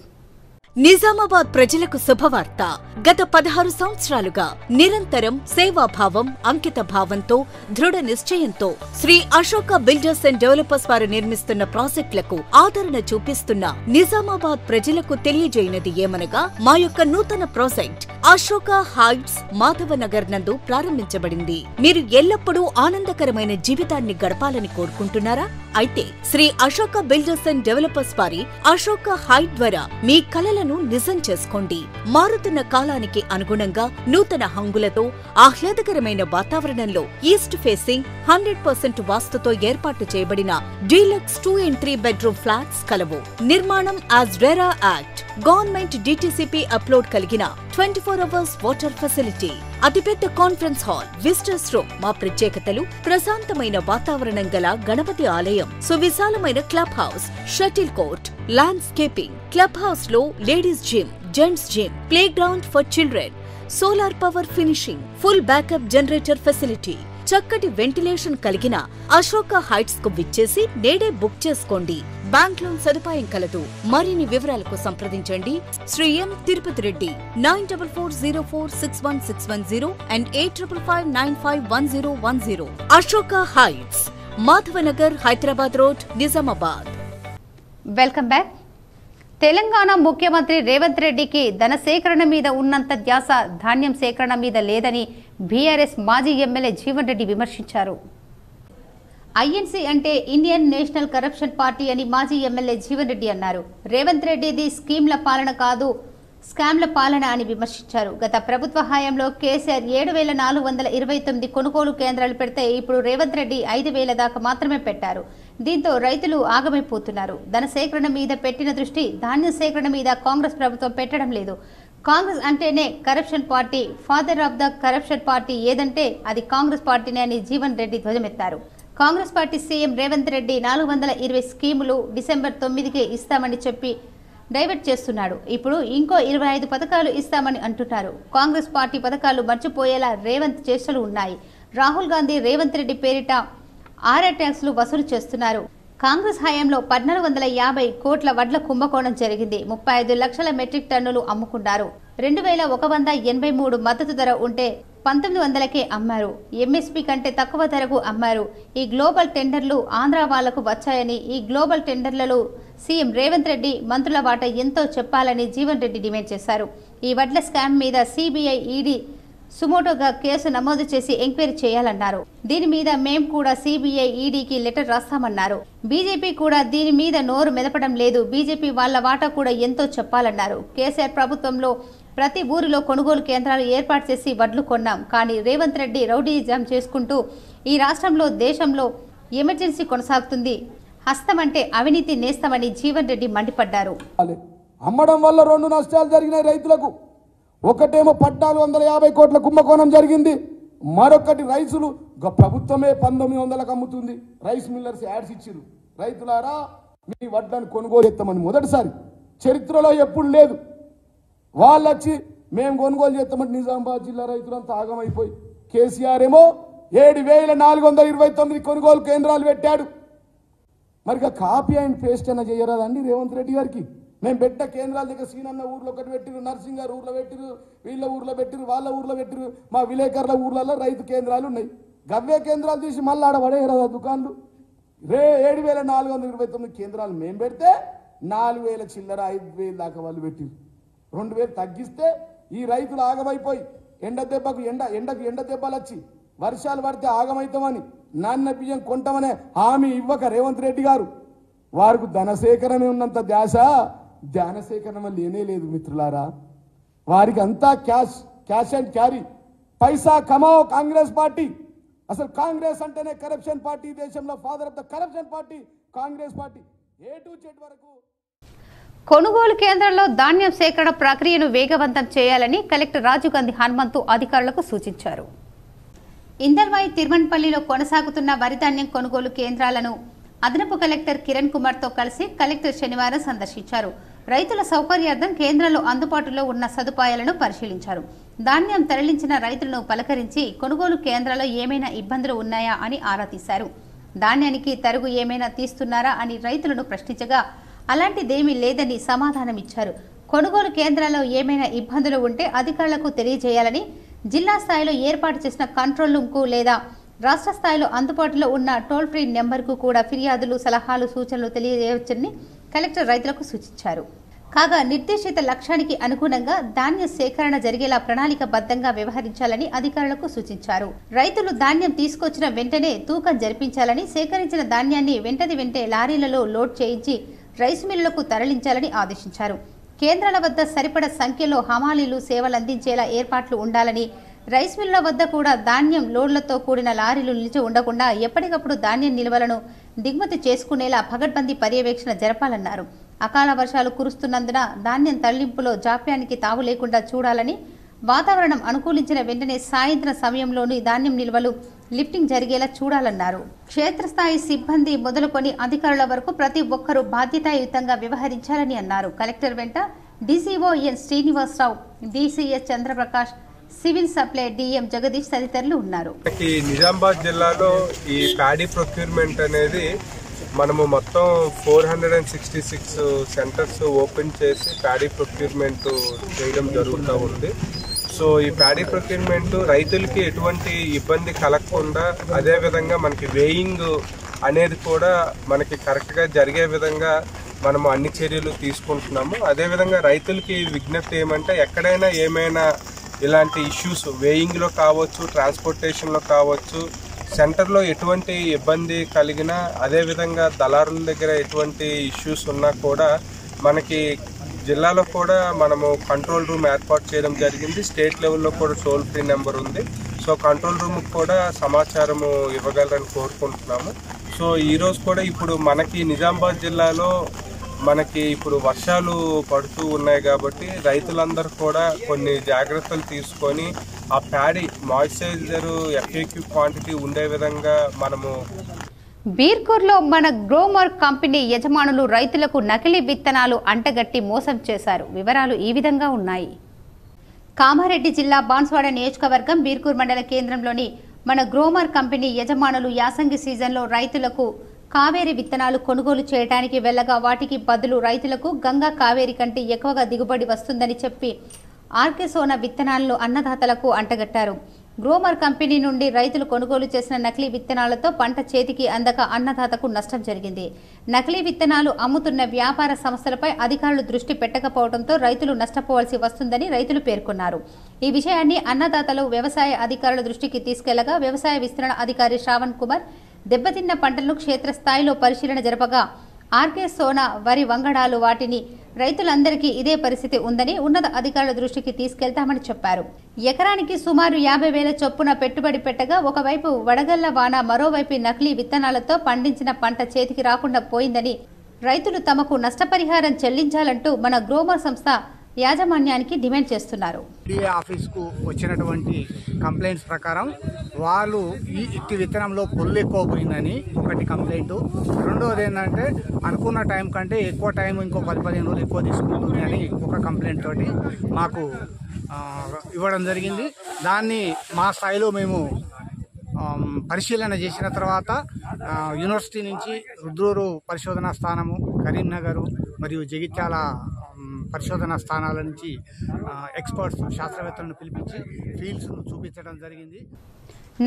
నిజామాబాద్ ప్రజలకు శుభవార్త. గత 16 సంవత్సరాలుగా నిరంతరం సేవాభావం, అంకిత భావంతో, దృఢ నిశ్చయంతో Shri Ashoka builders and developers వారు నిర్మిస్తున్న ప్రాజెక్టులకు ఆదరణ చూపిస్తున్న నిజామాబాద్ ప్రజలకు తెలియజేయనది ఏమనగా మా యొక్క నూతన ప్రాజెక్ట్ అశోక హైట్స్ మాధవనగర్ నందు ప్రారంభించబడింది. మీరు ఎల్లప్పుడూ ఆనందకరమైన జీవితాన్ని గడపాలని కోరుకుంటున్నారా? అయితే Shri Ashoka builders and developers వారి అశోక హైట్ ద్వారా మీ కలలను నిజం చేసుకోండి. మారుతున్న కాలానికి అనుగుణంగా నూతన హంగులతో ఆహ్లాదకరమైన వాతావరణంలో ఈస్ట్ ఫేసింగ్ 100% వాస్తుతో ఏర్పాటు చేయబడిన డీలక్స్ 2 and 3 బెడ్రూమ్ ఫ్లాట్స్ కలవు. నిర్మాణం as RERA act, government DTCP upload కలిగిన 24 hours వాటర్ ఫెసిలిటీ, అతిపెద్ద కాన్ఫరెన్స్ హాల్, విజిటర్స్ రూమ్. మా ప్రత్యేకతలు ప్రశాంతమైన వాతావరణం గల గణపతి ఆలయం, సువిశాలమైన club house, shuttle court, landscaping. Club house లో ladies gym, gents gym, play ground for children, solar power finishing, full backup generator facility, చక్కటి వెంటిలేషన్ కలిగిన అశోక హైట్స్ కు విచ్చేసి నేడే బుక్ చేసుకోండి. బ్యాంక్ లోన్ సదుపాయం కలదు. మరిన్ని వివరాలకు సంప్రదించండి Shri M Tirupati Reddy 9440461610 and 8555951010. Ashoka heights, Madhavanagar, Hyderabad road, Nizamabad. Welcome back. Telangana ముఖ్యమంత్రి రేవంత్ రెడ్డికి ధన సేకరణ మీద ఉన్నంత ధ్యాస ధాన్యం సేకరణ మీద లేదని బీఆర్ఎస్ మాజీ ఎమ్మెల్యే జీవన్ రెడ్డి విమర్శించారు. ఐఎన్సీ అంటే ఇండియన్ నేషనల్ కరప్షన్ పార్టీ అని మాజీ ఎమ్మెల్యే జీవన్ రెడ్డి అన్నారు. రేవంత్ రెడ్డిది స్కీమ్ల పాలన కాదు, స్కామ్ల పాలన అని విమర్శించారు. గత ప్రభుత్వ హయాంలో కేసీఆర్ 7,429 కొనుగోలు కేంద్రాలు పెడితే ఇప్పుడు రేవంత్ రెడ్డి 5,000 దాకా మాత్రమే పెట్టారు. దీంతో రైతులు ఆగమైపోతున్నారు. ధన సేకరణ మీద పెట్టిన దృష్టి ధాన్యం సేకరణ మీద కాంగ్రెస్ ప్రభుత్వం పెట్టడం లేదు. కాంగ్రెస్ అంటేనే corruption party, father of the corruption party ఏదంటే అది కాంగ్రెస్ పార్టీనే అని జీవన్ రెడ్డి ధ్వజమెత్తారు. కాంగ్రెస్ పార్టీ సీఎం రేవంత్ రెడ్డి 420 స్కీములు డిసెంబర్ 9కే ఇస్తామని చెప్పి డైవర్ట్ చేస్తున్నాడు. ఇప్పుడు ఇంకో 25 పథకాలు ఇస్తామని అంటున్నారు. కాంగ్రెస్ పార్టీ పథకాలు మర్చిపోయేలా రేవంత్ చేష్టలు ఉన్నాయి. రాహుల్ గాంధీ రేవంత్ రెడ్డి పేరిట ఆర్ఆర్ ట్యాక్స్లు వసూలు చేస్తున్నారు. కాంగ్రెస్ హయాంలో 1,450 కోట్ల వడ్ల కుంభకోణం జరిగింది. 35 లక్షల మెట్రిక్ టన్నులు అమ్ముకున్నారు. 2,183 మద్దతు ధర ఉంటే 1,900కే అమ్మారు. ఎంఎస్పీ కంటే తక్కువ ధరకు అమ్మారు. ఈ గ్లోబల్ టెండర్లు ఆంధ్ర వాళ్లకు వచ్చాయని, ఈ గ్లోబల్ టెండర్లలో సీఎం రేవంత్ రెడ్డి మంత్రుల వాటా ఎంతో చెప్పాలని జీవన్ రెడ్డి డిమాండ్ చేశారు. ఈ వడ్ల స్కామ్ మీద సిబిఐ, ఈడీ సుమోటోగా కేసు నమోదు చేసి ఎంక్వైరీ చేయాలన్నారు. దీని మీద మేం కూడా సిబిఐ, ఈడీకి లెటర్ రాస్తామన్నారు. బీజేపీ కూడా దీని మీద నోరు మెదపడం లేదు. బీజేపీ వాళ్ల వాటా కూడా ఎంతో చెప్పాలన్నారు. కేసీఆర్ ప్రభుత్వంలో ప్రతి ఊరిలో కొనుగోలు కేంద్రాలు ఏర్పాటు చేసి వడ్లు కొన్నాం. కానీ రేవంత్ రెడ్డి రౌడీజం చేసుకుంటూ ఈ రాష్ట్రంలో, దేశంలో ఎమర్జెన్సీ కొనసాగుతుంది. హస్తం అంటే అవినీతి నేస్తమని జీవన్ రెడ్డి మండిపడ్డారు. అమ్మడం వల్ల 2 నష్టాలు జరిగినాయి రైతులకు. ఒకటేమో 1,450 కోట్ల కుంభకోణం జరిగింది. మరొకటి రైతులు ప్రభుత్వమే 1900లకు అమ్ముతుంది. రైస్ మిల్లర్స్ యాడ్స్ ఇచ్చిరు, రైతులారా మీ వడ్లను కొనుగోలు చేస్తామని. మొదటిసారి చరిత్రలో ఎప్పుడు లేదు. వాళ్ళు వచ్చి మేము కొనుగోలు చేస్తామని నిజామాబాద్ జిల్లా రైతులంతా ఆగమైపోయి, కేసీఆర్ ఏమో 7,429 కొనుగోలు కేంద్రాలు పెట్టాడు. మరి కాపీ అండ్ పేస్ట్ అయినా చేయరాదండి రేవంత్ రెడ్డి గారికి? మేము పెట్టిన కేంద్రాల దగ్గర సీనన్న ఊర్లో ఒకటి పెట్టిరు, నర్సింగ్ గారు ఊర్లో పెట్టిరు, వీళ్ళ ఊర్లో పెట్టిరు, వాళ్ళ ఊర్లో పెట్టిరు, మా విలేకరుల ఊర్లలో రైతు కేంద్రాలు ఉన్నాయి. గవ్వే కేంద్రాలు తీసి మళ్ళీ ఆడ పడేయరాదా దుకాన్లు? 7,429 కేంద్రాలు మేము పెడితే 4,000 చిల్లర 5,000 దాకా వాళ్ళు పెట్టిరు. 2,000 తగ్గిస్తే ఈ రైతులు ఆగమైపోయి ఎండ దెబ్బలు వచ్చి వర్షాలు పడితే ఆగమైతామని నాన్న బియ్యం కొంటామనే హామీ ఇవ్వక రేవంత్ రెడ్డి గారు వారికి ధన సేకరణ ఉన్నంత ధ్యాస ధ్యాన సేకరణ లేనే లేదు మిత్రులారా. వారికి అంతా క్యాష్ అండ్ క్యారీ, పైసా కమాओ కాంగ్రెస్ పార్టీ. అసలు కాంగ్రెస్ అంటేనే కరప్షన్ పార్టీ, దేశంలో father of the corruption party Congress party. A to Z వరకు కొనుగోలు కేంద్రాల్లో ధాన్యం సేకరణ ప్రక్రియను వేగవంతం చేయాలని కలెక్టర్ రాజీవ్ గాంధీ హనుమంతు అధికారులకు సూచించారు. ఇందల్వాయి తిరుమన్పల్లిలో కొనసాగుతున్న వరి ధాన్యం కొనుగోలు కేంద్రాలను అదనపు కలెక్టర్ కిరణ్ కుమార్తో కలిసి కలెక్టర్ శనివారం సందర్శించారు. రైతుల సౌకర్యార్థం కేంద్రంలో అందుబాటులో ఉన్న సదుపాయాలను పరిశీలించారు. ధాన్యం తరలించిన రైతులను పలకరించి కొనుగోలు కేంద్రాల్లో ఏమైనా ఇబ్బందులు ఉన్నాయా అని ఆరా తీశారు. ధాన్యానికి తరుగు ఏమైనా తీస్తున్నారా అని రైతులను ప్రశ్నించగా అలాంటిదేమీ లేదని సమాధానమిచ్చారు. కొనుగోలు కేంద్రాల్లో ఏమైనా ఇబ్బందులు ఉంటే అధికారులకు తెలియజేయాలని, జిల్లా స్థాయిలో ఏర్పాటు చేసిన కంట్రోల్ రూమ్కు లేదా రాష్ట్ర స్థాయిలో అందుబాటులో ఉన్న టోల్ ఫ్రీ నెంబర్కు కూడా ఫిర్యాదులు, సలహాలు, సూచనలు తెలియజేయవచ్చని కలెక్టర్ రైతులకు సూచించారు. కాగా నిర్దేశిత లక్ష్యానికి అనుగుణంగా ధాన్య సేకరణ జరిగేలా ప్రణాళికబద్ధంగా వ్యవహరించాలని అధికారులకు సూచించారు. రైతులు ధాన్యం తీసుకొచ్చిన వెంటనే తూకం జరిపించాలని, సేకరించిన ధాన్యాన్ని వెంటే లారీలలో లోడ్ చేయించి రైస్ మిల్లులకు తరలించాలని ఆదేశించారు. కేంద్రాల వద్ద సరిపడ సంఖ్యలో హమాలీలు సేవలందించేలా ఏర్పాట్లు ఉండాలని, రైస్ మిల్లుల వద్ద కూడా ధాన్యం లోడ్లతో కూడిన లారీలు నిలిచి ఉండకుండా ఎప్పటికప్పుడు ధాన్యం నిల్వలను దిగుమతి చేసుకునేలా పగడ్బందీ పర్యవేక్షణ జరపాలన్నారు. అకాల వర్షాలు కురుస్తున్నందున ధాన్యం తరలింపులో జాప్యానికి తావు లేకుండా చూడాలని, వాతావరణం అనుకూలించిన వెంటనే సాయంత్రం సమయంలోని ధాన్యం నిల్వలు లిఫ్టింగ్ జరిగేలా చూడాలన్నారు. క్షేత్రస్థాయి సిబ్బంది మొదలుకొని అధికారుల వరకు ప్రతి ఒక్కరూ బాధ్యతాయుతంగా వ్యవహరించాలని అన్నారు. కలెక్టర్ వెంట DCO N Srinivasarao, DCS Chandraprakash, civil supply DM Jagadish తదితరులు ఉన్నారు. నిజామాబాద్ జిల్లాలో ఈ ప్యాడీ ప్రొక్యూర్మెంట్ అనేది మనము మొత్తం 466 సెంటర్స్ ఓపెన్ చేసి ప్యాడీ ప్రొక్యూర్మెంట్ చేయడం జరుగుతూ ఉంది. సో ఈ ప్యాడీ ప్రొక్యూర్మెంట్ రైతులకి ఎటువంటి ఇబ్బంది కలగకుండా, అదేవిధంగా మనకి వేయింగ్ అనేది కూడా మనకి కరెక్ట్గా జరిగే విధంగా మనము అన్ని చర్యలు తీసుకుంటున్నాము. అదేవిధంగా రైతులకి విజ్ఞప్తి ఏమంటే, ఎక్కడైనా ఏమైనా ఇలాంటి ఇష్యూస్ వేయింగ్లో కావచ్చు, ట్రాన్స్పోర్టేషన్లో కావచ్చు, సెంటర్లో ఎటువంటి ఇబ్బంది కలిగినా, అదేవిధంగా దళారుల దగ్గర ఎటువంటి ఇష్యూస్ ఉన్నా కూడా మనకి జిల్లాలో కూడా మనము కంట్రోల్ రూమ్ ఏర్పాటు చేయడం జరిగింది. స్టేట్ లెవెల్లో కూడా టోల్ ఫ్రీ నెంబర్ ఉంది. సో కంట్రోల్ రూమ్కి కూడా సమాచారము ఇవ్వగలరని కోరుకుంటున్నాము. సో ఈరోజు కూడా ఇప్పుడు మనకి నిజామాబాద్ జిల్లాలో మనకి ఇప్పుడు వర్షాలు పడుతూ ఉన్నాయి కాబట్టి రైతులందరూ కూడా కొన్ని జాగ్రత్తలు తీసుకొని ఆ ప్యాడీ మాయిశ్చరైజర్ ఎఫ్ఏక్యూ క్వాంటిటీ ఉండే విధంగా మనము. బీర్కూర్లో మన గ్రోమర్ కంపెనీ యజమానులు రైతులకు నకిలీ విత్తనాలు అంటగట్టి మోసం చేశారు. వివరాలు ఈ విధంగా ఉన్నాయి. కామారెడ్డి జిల్లా బాన్స్వాడ నియోజకవర్గం బీర్కూర్ మండల కేంద్రంలోని మన గ్రోమర్ కంపెనీ యజమానులు యాసంగి సీజన్లో రైతులకు కావేరి విత్తనాలు కొనుగోలు చేయడానికి వెళ్లగా వాటికి బదులు రైతులకు గంగా కావేరి కంటే ఎక్కువగా దిగుబడి వస్తుందని చెప్పి ఆర్కే సోనా విత్తనాలను అన్నదాతలకు అంటగట్టారు. గ్రోమర్ కంపెనీ నుండి రైతులు కొనుగోలు చేసిన నకిలీ విత్తనాలతో పంట చేతికి అందక అన్నదాతకు నష్టం జరిగింది. నకిలీ విత్తనాలు అమ్ముతున్న వ్యాపార సంస్థలపై అధికారులు దృష్టి పెట్టకపోవడంతో రైతులు నష్టపోవాల్సి వస్తుందని రైతులు పేర్కొన్నారు. ఈ విషయాన్ని అన్నదాతలు వ్యవసాయ అధికారుల దృష్టికి తీసుకెళ్లగా వ్యవసాయ విస్తరణ అధికారి శ్రావణ్ కుమార్ దెబ్బతిన్న పంటలను క్షేత్రస్థాయిలో పరిశీలన జరపగా ఆర్కే సోనా వరి వంగడాలు వాటిని రైతులందరికీ ఇదే పరిస్థితి ఉందని ఉన్నత అధికారుల దృష్టికి తీసుకెళ్తామని చెప్పారు. ఎకరానికి సుమారు 50,000 చొప్పున పెట్టుబడి పెట్టగా ఒకవైపు వడగళ్ల వాన, మరోవైపు నకిలీ విత్తనాలతో పండించిన పంట చేతికి రాకుండా పోయిందని రైతులు తమకు నష్టపరిహారం చెల్లించాలంటూ మన గ్రోమర్ సంస్థ యాజమాన్యానికి డిమాండ్ చేస్తున్నారు. ఆఫీస్కు వచ్చినటువంటి కంప్లైంట్స్ ప్రకారం వాళ్ళు ఈ ఇట్టి విత్తనంలో పొల్లు ఎక్కువ పోయిందని ఒకటి కంప్లైంట్. రెండవది ఏంటంటే అనుకున్న టైం కంటే ఎక్కువ టైం ఇంకో 10-15 రోజులు ఎక్కువ తీసుకుంటుంది అని ఒక కంప్లైంట్ తోటి మాకు ఇవ్వడం జరిగింది. దాన్ని మా స్థాయిలో మేము పరిశీలన చేసిన తర్వాత యూనివర్సిటీ నుంచి రుద్రూరు పరిశోధనా స్థానము, కరీంనగర్ మరియు జగిత్యాల పరిశోధనా స్థానాల నుంచి ఎక్స్పర్ట్స్ శాస్త్రవేత్తలను పిలిపించి ఫీల్డ్స్ను చూపించడం జరిగింది.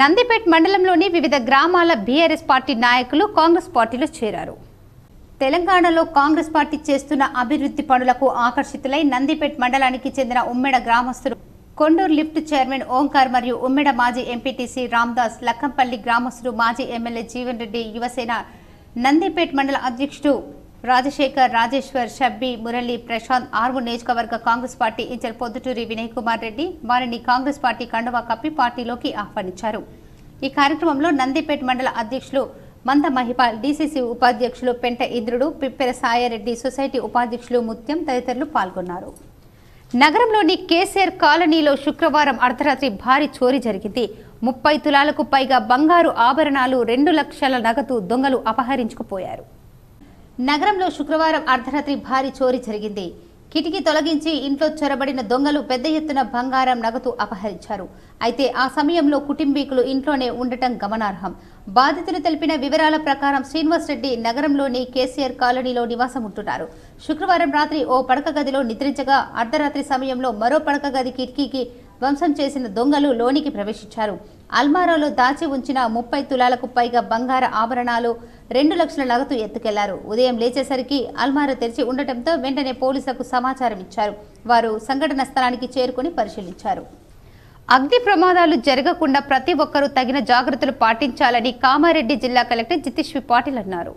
నందిపేట్ మండలంలోని వివిధ గ్రామాల బీఆర్ఎస్ పార్టీ నాయకులు కాంగ్రెస్ పార్టీలో చేరారు. తెలంగాణలో కాంగ్రెస్ పార్టీ చేస్తున్న అభివృద్ధి పనులకు ఆకర్షితులై నందిపేట్ మండలానికి చెందిన ఉమ్మెడ గ్రామస్తులు కొండూరు లిఫ్ట్ చైర్మన్ ఓంకార్ మరియు ఉమ్మెడ మాజీ ఎంపీటీసీ రామ్దాస్, లక్కంపల్లి గ్రామస్తులు మాజీ ఎమ్మెల్యే జీవన్ రెడ్డి, యువసేన నందిపేట్ మండల అధ్యక్షుడు రాజశేఖర్, రాజేశ్వర్, షబ్బీ, మురళి, ప్రశాంత్, ఆర్వు నియోజకవర్గ కాంగ్రెస్ పార్టీ ఇన్ఛార్జ్ పొద్దుటూరి వినయ్ కుమార్ రెడ్డి వారిని కాంగ్రెస్ పార్టీ కండువా కప్పి పార్టీలోకి ఆహ్వానించారు. ఈ కార్యక్రమంలో నందిపేట్ మండల అధ్యక్షులు మంద మహిపాల్, డీసీసీ ఉపాధ్యక్షులు పెంట ఇంద్రుడు, పిప్పెర సాయారెడ్డి, సొసైటీ ఉపాధ్యక్షులు ముత్యం తదితరులు పాల్గొన్నారు. నగరంలోని కేసీఆర్ కాలనీలో శుక్రవారం అర్ధరాత్రి భారీ చోరీ జరిగింది. 30 తులాలకు పైగా బంగారు ఆభరణాలు, 2 లక్షల నగదు దొంగలు అపహరించుకుపోయారు. నగరంలో శుక్రవారం అర్ధరాత్రి భారీ చోరీ జరిగింది. కిటికీ తొలగించి ఇంట్లో చొరబడిన దొంగలు పెద్ద ఎత్తున బంగారం, నగదు అపహరించారు. అయితే ఆ సమయంలో కుటుంబీకులు ఇంట్లోనే ఉండటం గమనార్హం. బాధితులు తెలిపిన వివరాల ప్రకారం శ్రీనివాస్ రెడ్డి నగరంలోని కేసీఆర్ కాలనీలో నివాసం ఉంటున్నారు. శుక్రవారం రాత్రి ఓ పడక గదిలో నిద్రించగా అర్ధరాత్రి సమయంలో మరో పడక గది కిటికీకి ధ్వంసం చేసిన దొంగలు లోనికి ప్రవేశించారు. అల్మారాలో దాచి ఉంచిన 30 తులాలకు పైగా బంగార ఆభరణాలు, 2 లక్షల నగదు ఎత్తుకెళ్లారు. ఉదయం లేచేసరికి అల్మారా తెరిచి ఉండటంతో వెంటనే పోలీసులకు సమాచారం ఇచ్చారు. వారు సంఘటన స్థలానికి చేరుకుని పరిశీలించారు. అగ్ని ప్రమాదాలు జరగకుండా ప్రతి ఒక్కరూ తగిన జాగ్రత్తలు పాటించాలని కామారెడ్డి జిల్లా కలెక్టర్ జితేశ్వరి పాటిల్ అన్నారు.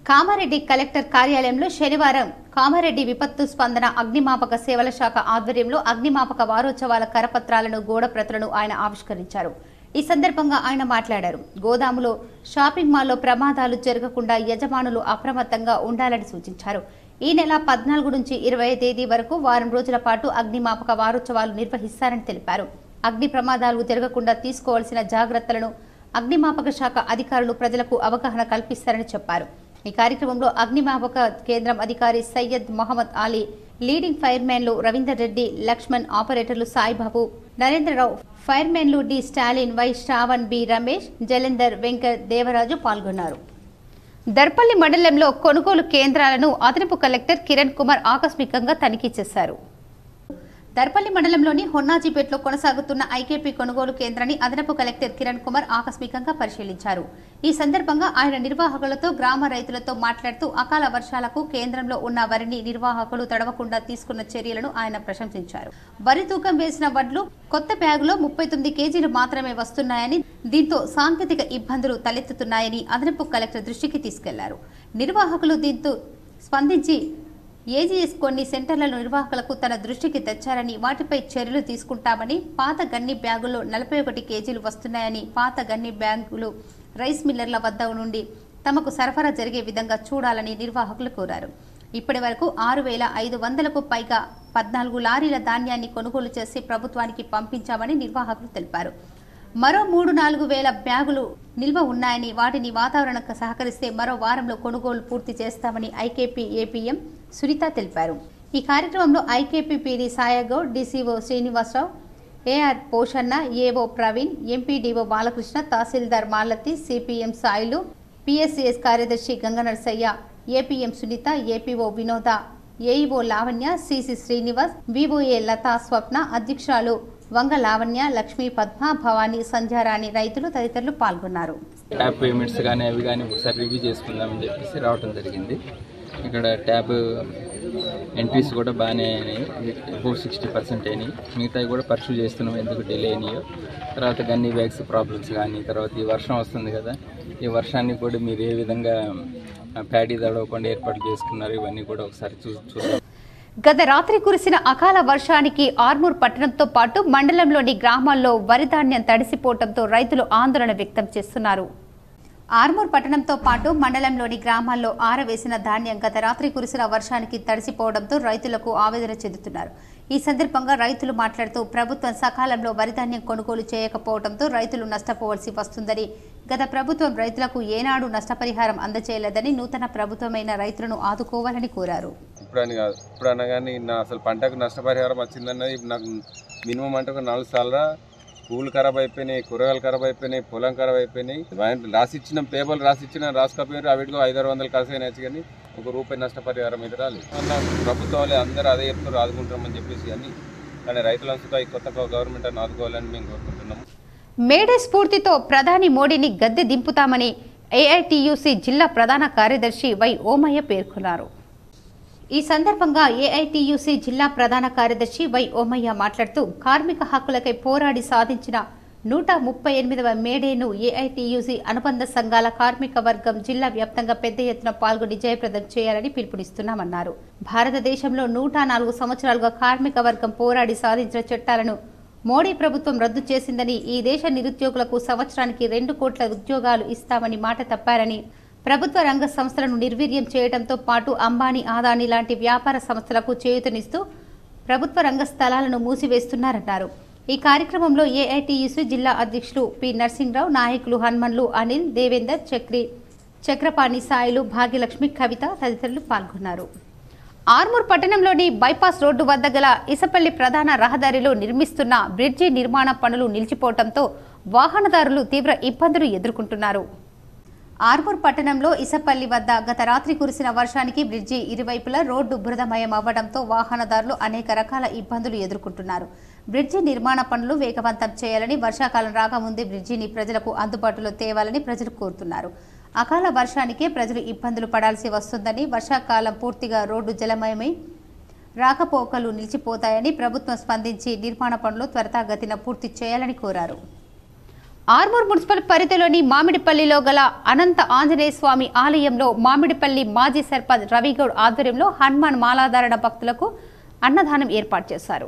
కామారెడ్డి కలెక్టర్ కార్యాలయంలో శనివారం కామారెడ్డి విపత్తు స్పందన అగ్నిమాపక సేవల శాఖ ఆధ్వర్యంలో అగ్నిమాపక వారోత్సవాల కరపత్రాలను, గోడ ప్రతులను ఆయన ఆవిష్కరించారు. ఈ సందర్భంగా ఆయన మాట్లాడారు. గోదాములో, షాపింగ్ మాల్లో ప్రమాదాలు జరగకుండా యజమానులు అప్రమత్తంగా ఉండాలని సూచించారు. ఈ నెల 14 నుంచి 20 తేదీ వరకు వారం రోజుల పాటు అగ్నిమాపక వారోత్సవాలు నిర్వహిస్తారని తెలిపారు. అగ్ని ప్రమాదాలు జరగకుండా తీసుకోవాల్సిన జాగ్రత్తలను అగ్నిమాపక శాఖ అధికారులు ప్రజలకు అవగాహన కల్పిస్తారని చెప్పారు. ఈ కార్యక్రమంలో అగ్నిమాపక కేంద్రం అధికారి సయ్యద్ మహమ్మద్ అలీ, లీడింగ్ ఫైర్మెన్లు రవీందర్ రెడ్డి, లక్ష్మణ్, ఆపరేటర్లు సాయిబాబు, నరేంద్రరావు, ఫైర్మెన్లు D Stalin, Y Shravan, B Ramesh, Jalandhar, Venkat, Devaraju పాల్గొన్నారు. దర్పల్లి మండలంలో కొనుగోలు కేంద్రాలను అదనపు కలెక్టర్ కిరణ్ కుమార్ ఆకస్మికంగా తనిఖీ చేశారు. దర్పల్లి మండలంలోని హొన్నాజీపేటలో కొనసాగుతున్న ఐకేపీ కొనుగోలు కేంద్రాన్ని అదనపు కలెక్టర్ కిరణ్ కుమార్ ఆకస్మికంగా పరిశీలించారు. ఈ సందర్భంగా ఆయన నిర్వాహకులతో, గ్రామ రైతులతో మాట్లాడుతూ అకాల వర్షాలకు కేంద్రంలో ఉన్న వరిని నిర్వాహకులు తడవకుండా తీసుకున్న చర్యలను ఆయన ప్రశంసించారు. వరి తూకం వేసిన వడ్లు కొత్త బ్యాగులో 39 కేజీలు మాత్రమే వస్తున్నాయని, దీంతో సాంకేతిక ఇబ్బందులు తలెత్తుతున్నాయని అదనపు కలెక్టర్ దృష్టికి తీసుకెళ్లారు. నిర్వాహకులు దీంతో స్పందించి ఏజీఎస్ కొన్ని సెంటర్లను నిర్వాహకులకు తన దృష్టికి తెచ్చారని, వాటిపై చర్యలు తీసుకుంటామని, పాత గన్ని బ్యాగుల్లో 41 కేజీలు వస్తున్నాయని, పాత గన్ని బ్యాగులు రైస్ మిల్లర్ల వద్ద నుండి తమకు సరఫరా జరిగే విధంగా చూడాలని నిర్వాహకులు కోరారు. ఇప్పటి వరకు 6,500కు పైగా 14 లారీల ధాన్యాన్ని కొనుగోలు చేసి ప్రభుత్వానికి పంపించామని నిర్వాహకులు తెలిపారు. మరో 3-4 వేల బ్యాగులు నిల్వ ఉన్నాయని, వాటిని వాతావరణకు సహకరిస్తే మరో వారంలో కొనుగోలు పూర్తి చేస్తామని ఐకేపీ ఏపీఎం సునీత తెలిపారు. ఈ కార్యక్రమంలో IKP PD Saigoud, DCO Srinivasarao, AR Poshanna, AO Praveen, MPDO Balakrishna, tahsildar Malathi, CPM Sailu, PSCS కార్యదర్శి Ganganarasaiah, APM Sunitha, APO Vinoda, AEO Lavanya, CC Srinivas, VOA Latha, Swapna, అధ్యక్షురాలు వంగ లావణ్య, లక్ష్మీ, పద్మ, భవానీ, సంధ్యారాణి, రైతులు తదితరులు పాల్గొన్నారు. ట్యాబ్ పేమెంట్స్ కానీ అవి కానీ ఒకసారి రివ్యూ చేసుకుందామని చెప్పేసి రావడం జరిగింది. ఇక్కడ ట్యాబ్ ఎంట్రీస్ కూడా బాగానే అయినాయి, అబౌవ్ 60% అయినాయి. మిగతాయి కూడా పర్సూ చేస్తున్నాం ఎందుకు డిలే అయినాయో. తర్వాత గన్నీ బ్యాగ్స్ ప్రాబ్లమ్స్ కానీ, తర్వాత ఈ వర్షం వస్తుంది కదా, ఈ వర్షాన్ని కూడా మీరు ఏ విధంగా ప్యాడీ తడవకుండా ఏర్పాట్లు చేసుకున్నారు, ఇవన్నీ కూడా ఒకసారి చూద్దాం. గత రాత్రి కురిసిన అకాల వర్షానికి ఆర్మూర్ పట్టణంతో పాటు మండలంలోని గ్రామాల్లో వరి ధాన్యం తడిసిపోవడంతో రైతులు ఆందోళన వ్యక్తం చేస్తున్నారు. ఆర్మూర్ పట్టణంతో పాటు మండలంలోని గ్రామాల్లో ఆరవేసిన ధాన్యం గత రాత్రి కురిసిన వర్షానికి తడిసిపోవడంతో రైతులకు ఆవేదన చెందుతున్నారు. ఈ సందర్భంగా రైతులు మాట్లాడుతూ ప్రభుత్వం సకాలంలో వరిధాన్యం కొనుగోలు చేయకపోవడంతో రైతులు నష్టపోవాల్సి వస్తుందని, గత ప్రభుత్వం రైతులకు ఏనాడు నష్టపరిహారం అందజేయలేదని, నూతన ప్రభుత్వమైన రైతులను ఆదుకోవాలని కోరారు. ఇప్పుడన్నా కానీ అసలు పంటకు నష్టపరిహారం వచ్చిందన్నది నాకు మినిమం అంటే 4 సార్లు పూలు ఖరాబ్ అయిపోయినాయి, కూరగాయలు ఖరాబ్ అయిపోయినాయి, పొలం ఖరాబ్ అయిపోయినాయి. రాసిచ్చిన పేపర్లు రాసుకపోయారు, అవిటికి 500-600 ఖర్చు అయినాయి కానీ ₹1 నష్టపరిహారం అయితే రాలేదు. ప్రభుత్వాలే అందరూ అదే చెప్తారు, ఆదుకుంటామని చెప్పేసి కానీ రైతులంతా ఈ కొత్త గవర్నమెంట్ అని ఆదుకోవాలని మేము కోరుకుంటున్నాము. మేడే స్ఫూర్తితో ప్రధాని మోడీని గద్దె దింపుతామని ఏఐటియుసి జిల్లా ప్రధాన కార్యదర్శి వై ఓమయ్య పేర్కొన్నారు. ఈ సందర్భంగా ఏఐటియుసి జిల్లా ప్రధాన కార్యదర్శి వై ఓమయ్య మాట్లాడుతూ కార్మిక హక్కులకై పోరాడి సాధించిన 138వ మేడేను ఏఐటియుసి అనుబంధ సంఘాల కార్మిక వర్గం జిల్లా వ్యాప్తంగా పెద్ద ఎత్తున పాల్గొని జయప్రదం చేయాలని పిలుపునిస్తున్నామన్నారు. భారతదేశంలో 104 సంవత్సరాలుగా కార్మిక వర్గం పోరాడి సాధించిన చట్టాలను మోడీ ప్రభుత్వం రద్దు చేసిందని, ఈ దేశ నిరుద్యోగులకు సంవత్సరానికి 2 కోట్ల ఉద్యోగాలు ఇస్తామని మాట తప్పారని, ప్రభుత్వ రంగ సంస్థలను నిర్వీర్యం చేయడంతో పాటు అంబానీ, అదానీ లాంటి వ్యాపార సంస్థలకు చేయూతనిస్తూ ప్రభుత్వ రంగ స్థలాలను మూసివేస్తున్నారన్నారు. ఈ కార్యక్రమంలో ఏఐటియుసి జిల్లా అధ్యక్షులు పి నరసింహరావు, నాయకులు హనుమన్లు, అనిల్, దేవేందర్, చక్రపాణి, సాయిలు, భాగ్యలక్ష్మి, కవిత తదితరులు పాల్గొన్నారు. ఆర్మూర్ పట్టణంలోని బైపాస్ రోడ్డు వద్ద గల ఇసపల్లి ప్రధాన రహదారిలో నిర్మిస్తున్న బ్రిడ్జి నిర్మాణ పనులు నిలిచిపోవడంతో వాహనదారులు తీవ్ర ఇబ్బందులు ఎదుర్కొంటున్నారు. ఆర్మూర్ పట్టణంలో ఇసపల్లి వద్ద గత రాత్రి కురిసిన వర్షానికి బ్రిడ్జి ఇరువైపులా రోడ్డు బురదమయం అవ్వడంతో వాహనదారులు అనేక రకాల ఇబ్బందులు ఎదుర్కొంటున్నారు. బ్రిడ్జి నిర్మాణ పనులు వేగవంతం చేయాలని, వర్షాకాలం రాకముందే బ్రిడ్జిని ప్రజలకు అందుబాటులో తేవాలని ప్రజలు కోరుతున్నారు. అకాల వర్షానికే ప్రజలు ఇబ్బందులు పడాల్సి వస్తుందని, వర్షాకాలం పూర్తిగా రోడ్డు జలమయమై రాకపోకలు నిలిచిపోతాయని ప్రభుత్వం స్పందించి నిర్మాణ పనులు త్వరితగతిన పూర్తి చేయాలని కోరారు. ఆర్మూర్ మున్సిపల్ పరిధిలోని మామిడిపల్లిలో గల అనంత ఆంజనేయ స్వామి ఆలయంలో మామిడిపల్లి మాజీ సర్పంచ్ రవిగౌడ్ ఆధ్వర్యంలో హనుమాన్ మాలాధారణ భక్తులకు అన్నదానం ఏర్పాటు చేశారు.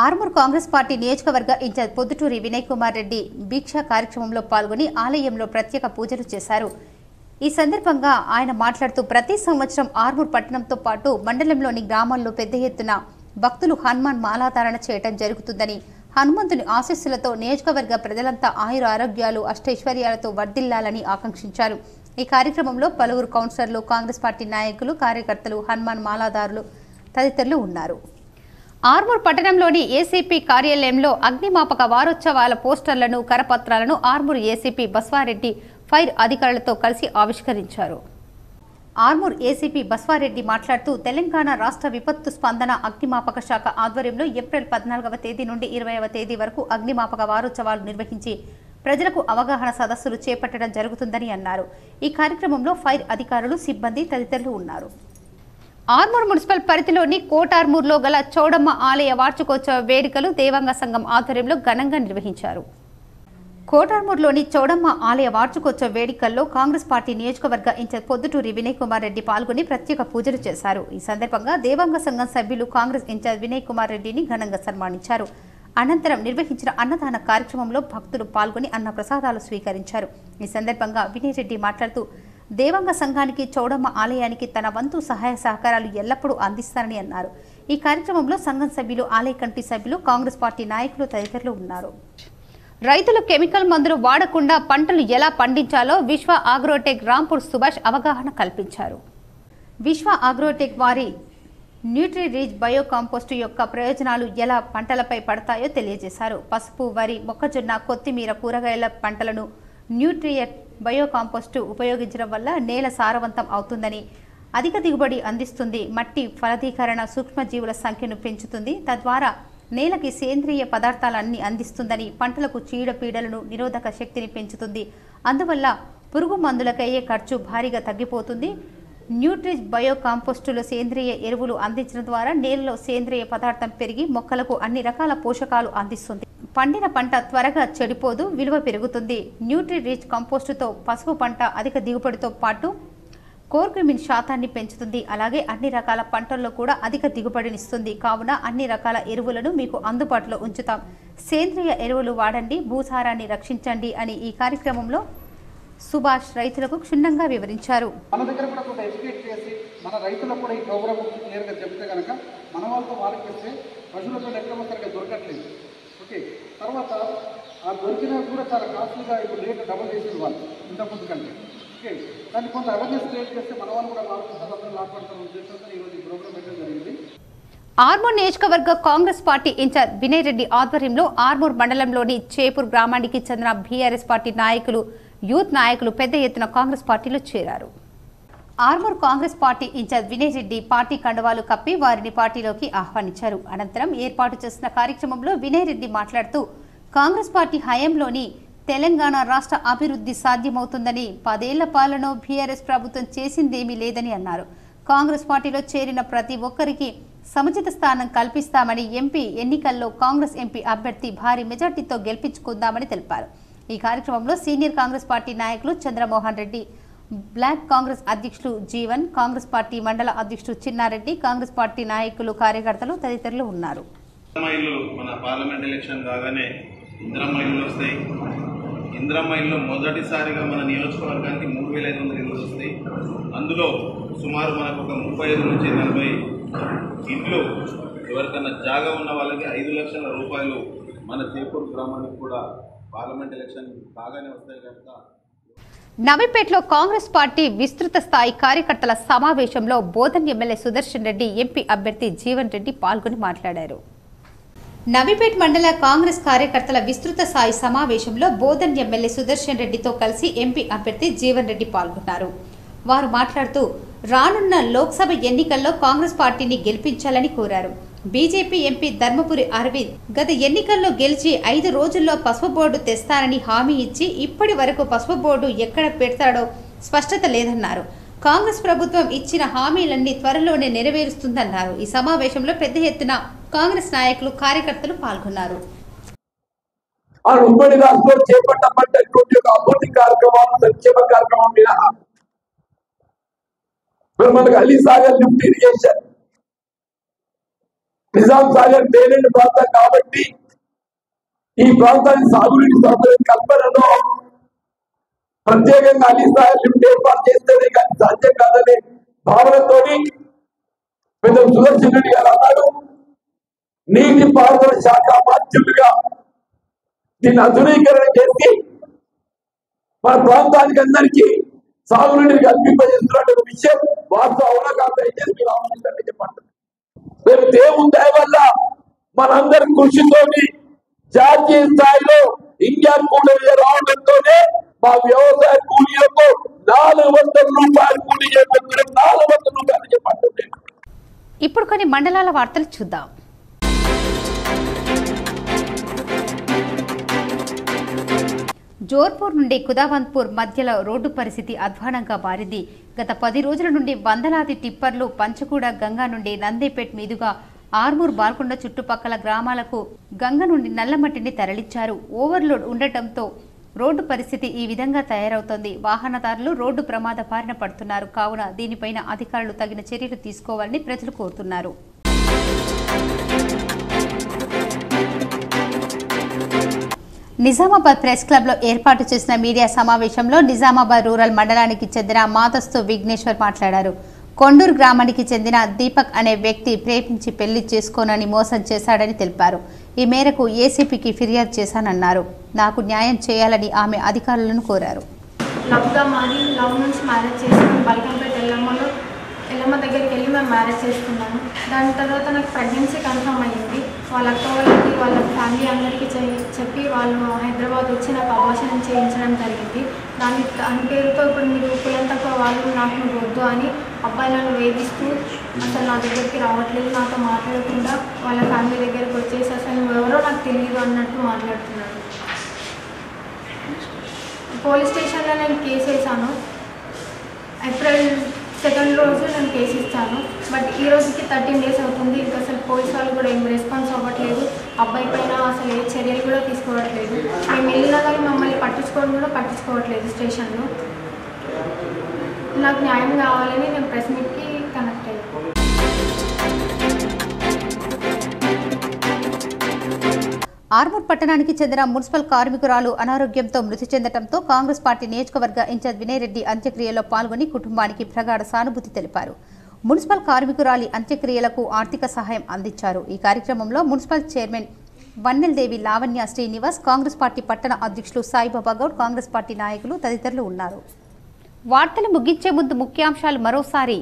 ఆర్మూర్ కాంగ్రెస్ పార్టీ నియోజకవర్గ ఇన్ఛార్జ్ పొద్దుటూరి వినయ్ కుమార్ రెడ్డి దీక్ష కార్యక్రమంలో పాల్గొని ఆలయంలో ప్రత్యేక పూజలు చేశారు. ఈ సందర్భంగా ఆయన మాట్లాడుతూ ప్రతి సంవత్సరం ఆర్మూర్ పట్టణంతో పాటు మండలంలోని గ్రామాల్లో పెద్ద ఎత్తున భక్తులు హనుమాన్ మాలాధారణ చేయడం జరుగుతుందని, హనుమంతుని ఆశీస్సులతో నియోజకవర్గ ప్రజలంతా ఆయుర ఆరోగ్యాలు అష్టైశ్వర్యాలతో వర్ధిల్లాలని ఆకాంక్షించారు. ఈ కార్యక్రమంలో పలువురు కౌన్సిలర్లు, కాంగ్రెస్ పార్టీ నాయకులు, కార్యకర్తలు, హనుమాన్ మాలాదారులు తదితరులు ఉన్నారు. ఆర్మూర్ పట్టణంలోని ఏసీపీ కార్యాలయంలో అగ్నిమాపక వారోత్సవాల పోస్టర్లను కరపత్రాలను ఆర్మూర్ ఏసీపీ బస్వారెడ్డి ఫైర్ అధికారులతో కలిసి ఆవిష్కరించారు. ఆర్మూర్ ఏసీపీ బస్వారెడ్డి మాట్లాడుతూ తెలంగాణ రాష్ట్ర విపత్తు స్పందన అగ్నిమాపక శాఖ ఆధ్వర్యంలో ఏప్రిల్ 14వ తేదీ నుండి 20వ తేదీ వరకు అగ్నిమాపక వారోత్సవాలు నిర్వహించి ప్రజలకు అవగాహన సదస్సులు చేపట్టడం జరుగుతుందని అన్నారు. ఈ కార్యక్రమంలో ఫైర్ అధికారులు, సిబ్బంది తదితరులు ఉన్నారు. ఆర్మూర్ మున్సిపల్ పరిధిలోని కోటార్మూర్లో గల చౌడమ్మ ఆలయ వార్షికోత్సవ వేడుకలు దేవాంగ సంఘం ఆధ్వర్యంలో ఘనంగా నిర్వహించారు. కోటార్మూర్లోని చౌడమ్మ ఆలయ వార్షికోత్సవ వేడుకల్లో కాంగ్రెస్ పార్టీ నియోజకవర్గ ఇన్ఛార్జ్ పొద్దుటూరి వినయ్ కుమార్ రెడ్డి పాల్గొని ప్రత్యేక పూజలు చేశారు. ఈ సందర్భంగా దేవాంగ సంఘం సభ్యులు కాంగ్రెస్ ఇన్ఛార్జ్ వినయ్ కుమార్ రెడ్డిని ఘనంగా సన్మానించారు. అనంతరం నిర్వహించిన అన్నదాన కార్యక్రమంలో భక్తులు పాల్గొని అన్న ప్రసాదాలు స్వీకరించారు. ఈ సందర్భంగా వినయ్ రెడ్డి మాట్లాడుతూ దేవాంగ సంఘానికి చౌడమ్మ ఆలయానికి తన వంతు సహాయ సహకారాలు ఎల్లప్పుడూ అందిస్తారని అన్నారు. ఈ కార్యక్రమంలో సంఘం సభ్యులు, ఆలయ కమిటీ సభ్యులు, కాంగ్రెస్ పార్టీ నాయకులు తదితరులు ఉన్నారు. రైతులు కెమికల్ మందులు వాడకుండా పంటలు ఎలా పండించాలో విశ్వ అగ్రోటెక్ రాంపూర్ సుభాష్ అవగాహన కల్పించారు. విశ్వ అగ్రోటెక్ వారి న్యూట్రీ రిచ్ బయో కాంపోస్టు యొక్క ప్రయోజనాలు ఎలా పంటలపై పడతాయో తెలియజేశారు. పసుపు, వరి, మొక్కజొన్న, కొత్తిమీర, కూరగాయల పంటలను న్యూట్రియట్ బయో కాంపోస్టు ఉపయోగించడం వల్ల నేల సారవంతం అవుతుందని, అధిక దిగుబడి అందిస్తుంది, మట్టి ఫలదీకరణ, సూక్ష్మజీవుల సంఖ్యను పెంచుతుంది, తద్వారా నేలకి సేంద్రియ పదార్థాలన్నీ అందిస్తుందని, పంటలకు చీడపీడలను నిరోధక శక్తిని పెంచుతుంది, అందువల్ల పురుగు మందులకయ్యే ఖర్చు భారీగా తగ్గిపోతుంది. న్యూట్రిచ్ బయో కాంపోస్టులో సేంద్రియ ఎరువులు అందించడం ద్వారా నేలలో సేంద్రియ పదార్థం పెరిగి మొక్కలకు అన్ని రకాల పోషకాలు అందిస్తుంది. పండిన పంట త్వరగా చెడిపోదు, విలువ పెరుగుతుంది. న్యూట్రీ రిచ్ కంపోస్టుతో పసుపు పంట అధిక దిగుబడితో పాటు కోర్క్యూమిన్ శాతాన్ని పెంచుతుంది. అలాగే అన్ని రకాల పంటల్లో కూడా అధిక దిగుబడినిస్తుంది. కావున అన్ని రకాల ఎరువులను మీకు అందుబాటులో ఉంచుతాం. సేంద్రియ ఎరువులు వాడండి, భూసారాన్ని రక్షించండి అని ఈ కార్యక్రమంలో సుభాష్ రైతులకు క్షుణ్ణంగా వివరించారు. మన దగ్గర కూడా కొంత ఎడ్యుకేట్ చేసి మన రైతులకు కూడా ఈ ప్రోగ్రామ్ క్లియర్గా చెప్తే కనుక మన వాళ్ళతో వాళ్ళకి పశువులతో ఎక్కడ సరిగ్గా దొరకట్లేదు. ఓకే, తర్వాత ఆ దొరికినా కూడా చాలా కాస్ట్లీగా ఇప్పుడు రేటు డబుల్ చేసేది వాళ్ళు ఇంతకుముందు కంటే. ఓకే, దాన్ని కొంత అవేర్నెస్ క్రియేట్ చేస్తే మన వాళ్ళు కూడా లాభపడతారు, అందరూ లాభపడతారు ఉద్దేశంతో ఈరోజు ఈ ప్రోగ్రామ్ పెట్టడం జరిగింది. ఆర్మూర్ నియోజకవర్గ కాంగ్రెస్ పార్టీ ఇన్ఛార్జ్ వినయ్ రెడ్డి ఆధ్వర్యంలో ఆర్మూర్ మండలంలోని చేపూర్ గ్రామానికి చెందిన బీఆర్ఎస్ పార్టీ నాయకులు, యూత్ నాయకులు పెద్ద ఎత్తున కాంగ్రెస్ పార్టీలో చేరారు. Armoor Congress party in charge Vinay Reddy party కండువాలు కప్పి వారిని పార్టీలోకి ఆహ్వానించారు. అనంతరం ఏర్పాటు చేసిన కార్యక్రమంలో వినయ్ రెడ్డి మాట్లాడుతూ కాంగ్రెస్ పార్టీ హయాంలోని తెలంగాణ రాష్ట్ర అభివృద్ధి సాధ్యమవుతుందని, 10 ఏళ్ల పాలన బీఆర్ఎస్ ప్రభుత్వం చేసిందేమీ లేదని అన్నారు. కాంగ్రెస్ పార్టీలో చేరిన ప్రతి ఒక్కరికి సముచిత స్థానం కల్పిస్తామని, ఎంపీ ఎన్నికల్లో కాంగ్రెస్ ఎంపీ అభ్యర్థి భారీ మెజార్టీతో గెలిపించుకుందామని తెలిపారు. ఈ కార్యక్రమంలో సీనియర్ కాంగ్రెస్ పార్టీ నాయకులు చంద్రమోహన్ రెడ్డి, బ్లాక్ కాంగ్రెస్ అధ్యక్షులు జీవన్, కాంగ్రెస్ పార్టీ మండల అధ్యక్షుడు చిన్నారెడ్డి, కాంగ్రెస్ పార్టీ నాయకులు, కార్యకర్తలు తదితరులు ఉన్నారు. మన పార్లమెంట్ ఎలక్షన్ కాగానే ఇందిరమ్మ ఇల్లు వస్తాయి. ఇందిరమ్మ ఇల్లు మొదటిసారిగా మన నియోజకవర్గానికి 3500 ఇల్లు వస్తాయి. అందులో సుమారు మనకు ఒక 35 నుంచి 40 ఇండ్లు ఎవరికన్నా జాగా ఉన్న వాళ్ళకి 5 లక్షల రూపాయలు మన చేపూర్ గ్రామానికి కూడా పార్లమెంట్ ఎలక్షన్ బాగానే వస్తాయి కనుక. నవీపేటలో కాంగ్రెస్ పార్టీ విస్తృత స్థాయి కార్యకర్తల సమావేశంలో బోధన్ ఎమ్మెల్యే సుదర్శన్ రెడ్డి, ఎంపీ అభ్యర్థి జీవన్ రెడ్డి పాల్గొని మాట్లాడారు. నవీపేట్ మండల కాంగ్రెస్ కార్యకర్తల విస్తృత స్థాయి సమావేశంలో బోధన్ ఎమ్మెల్యే సుదర్శన్ రెడ్డితో కలిసి ఎంపీ అభ్యర్థి జీవన్ రెడ్డి పాల్గొన్నారు. వారు మాట్లాడుతూ రానున్న లోక్సభ ఎన్నికల్లో కాంగ్రెస్ పార్టీని గెలిపించాలని కోరారు. బీజేపీ ఎంపీ ధర్మపురి అరవింద్ గత ఎన్నికల్లో గెలిచి 5 రోజుల్లో పసుపు బోర్డు తెస్తానని హామీ ఇచ్చి ఇప్పటి వరకు పసుపు బోర్డు ఎక్కడ పెడతాడో స్పష్టత లేదన్నారు. కాంగ్రెస్ ప్రభుత్వం ఇచ్చిన హామీలన్నీ త్వరలోనే నెరవేరుస్తుందన్నారు. ఈ సమావేశంలో పెద్ద ఎత్తున కాంగ్రెస్ నాయకులు, కార్యకర్తలు పాల్గొన్నారు. ఉమ్మడి రాష్ట్రంలో చేపట్టబడ్డటువంటి అభివృద్ధి కార్యక్రమాలు, సంక్షేమ కార్యక్రమం మీద మనకు Ali Sagar lift irrigation, Nizam Sagar talent ప్రాంతం కాబట్టి ఈ ప్రాంతానికి సాగునీటి సౌకర్యం కల్పనలో ప్రత్యేకంగా అలీ సాగర్ లిఫ్ట్ ఏర్పాటు చేస్తేనే కానీ సాధ్యం కాదనే భావనతో పెద్ద సుదర్శన్ రెడ్డి గారు అన్నాడు. నీటి పారుదల శాఖ బాధ్యులుగా దీన్ని ఆధునీకరణ చేసి మన ప్రాంతానికి అందరికీ సాగునీటిని కల్పింపజేస్తున్న విషయం వాస్తవం అవునా కాదు, దయచేసి మీరు ఆలోచించండి చెప్పండి. రేపు దేవుని దయ వల్ల మనందరి కృషితోని జాతీయ స్థాయిలో ఇండియా కూలీలు రావడంతోనే మా వ్యవసాయ కూలీలకు 400 రూపాయలు కూలీ చేపట్టారు. 400 రూపాయలు చెప్పండి. ఇప్పుడు కొన్ని మండలాల వార్తలు చూద్దాం. జోర్పూర్ నుండి కుదావంత్పూర్ మధ్యలో రోడ్డు పరిస్థితి అధ్వానంగా మారింది. గత 10 రోజుల నుండి వందలాది టిప్పర్లు పంచకూడ గంగా నుండి నందేపేట్ మీదుగా ఆర్మూర్ బాల్కొండ చుట్టుపక్కల గ్రామాలకు గంగ నుండి నల్లమట్టిని తరలించారు. ఓవర్లోడ్ ఉండటంతో రోడ్డు పరిస్థితి ఈ విధంగా తయారవుతోంది. వాహనదారులు రోడ్డు ప్రమాద బారిన పడుతున్నారు. కావున దీనిపైన అధికారులు తగిన చర్యలు తీసుకోవాలని ప్రజలు కోరుతున్నారు. నిజామాబాద్ ప్రెస్ క్లబ్ లో ఏర్పాటు చేసిన మీడియా సమావేశంలో నిజామాబాద్ రూరల్ మండలానికి చెందిన మాతస్తు విఘ్నేశ్వర్ మాట్లాడారు. కొండూరు గ్రామానికి చెందిన దీపక్ అనే వ్యక్తి ప్రేమించి పెళ్లి చేసుకోనని మోసం చేశాడని తెలిపారు. ఈ మేరకు ఏసీపీకి ఫిర్యాదు చేశానన్నారు. నాకు న్యాయం చేయాలని ఆమె అధికారులను కోరారు. లవ్ నుంచి మ్యారేజ్ చేసుకుని బల్కంపేట ఎల్లమ్మ దగ్గరికి వెళ్ళి మేము మ్యారేజ్ చేసుకున్నాను. దాని తర్వాత నాకు ప్రెగ్నెన్సీ కన్ఫర్మ్ అయ్యింది. వాళ్ళ అక్క వాళ్ళకి వాళ్ళ ఫ్యామిలీ అందరికీ చెప్పి వాళ్ళు హైదరాబాద్ వచ్చి నాకు అబార్షన్ చేయించడం జరిగింది. దాని పేరుతో ఇప్పుడు మీరు కులం తక్కువ వాళ్ళు నాకు నువ్వు వద్దు అని అబ్బాయి నన్ను వేధిస్తూ అసలు నా దగ్గరికి రావట్లేదు, నాతో మాట్లాడకుండా వాళ్ళ ఫ్యామిలీ దగ్గరికి వచ్చేసి అసలు నువ్వు ఎవరో నాకు తెలియదు అన్నట్టు మాట్లాడుతున్నాడు. పోలీస్ స్టేషన్లో నేను కేసు వేసాను. ఏప్రిల్ 2 రోజు నేను కేసు ఇస్తాను. బట్ ఈ రోజుకి 13 డేస్ అవుతుంది. ఇంకా అసలు పోలీస్ వాళ్ళు కూడా ఏం రెస్పాన్స్ అవ్వట్లేదు. అబ్బాయి పైన అసలు ఏ చర్యలు కూడా తీసుకోవట్లేదు. మేము వెళ్ళినా కానీ మమ్మల్ని పట్టించుకోవట్లేదు స్టేషన్లో. నాకు న్యాయం కావాలని నేను ప్రెస్ మీట్కి కనెక్ట్ అయ్యాను. ఆర్మూర్ పట్టణానికి చెందిన మున్సిపల్ కార్మికురాలు అనారోగ్యంతో మృతి చెందడంతో కాంగ్రెస్ పార్టీ నియోజకవర్గ ఇన్ఛార్జ్ వినయ్ రెడ్డి అంత్యక్రియలో పాల్గొని కుటుంబానికి ప్రగాఢ సానుభూతి తెలిపారు. మున్సిపల్ కార్మికురాలి అంత్యక్రియలకు ఆర్థిక సహాయం అందించారు. ఈ కార్యక్రమంలో municipal chairman వన్నెల్దేవి Lavanya Srinivas, Congress party పట్టణ అధ్యక్షులు సాయిబాబా గౌడ్, కాంగ్రెస్ పార్టీ నాయకులు తదితరులు ఉన్నారు. వార్తలు ముగించే ముందు ముఖ్యాంశాలు మరోసారి.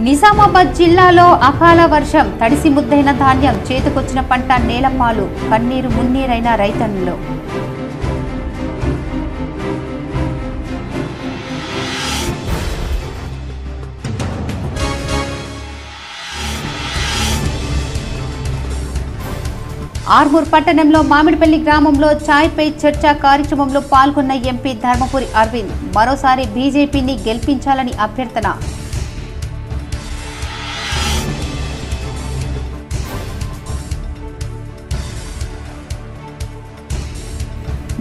నిజామాబాద్ జిల్లాలో అకాల వర్షం, తడిసి ముద్దైన ధాన్యం, చేతికొచ్చిన పంట నేలపాలు, కన్నీరు మున్నీరైన రైతన్నులు. ఆర్మూర్ పట్టణంలో మామిడిపల్లి గ్రామంలో చాయ్ పే చర్చ కార్యక్రమంలో పాల్గొన్న ఎంపీ ధర్మపురి అరవింద్, మరోసారి బీజేపీని గెలిపించాలని అభ్యర్థన.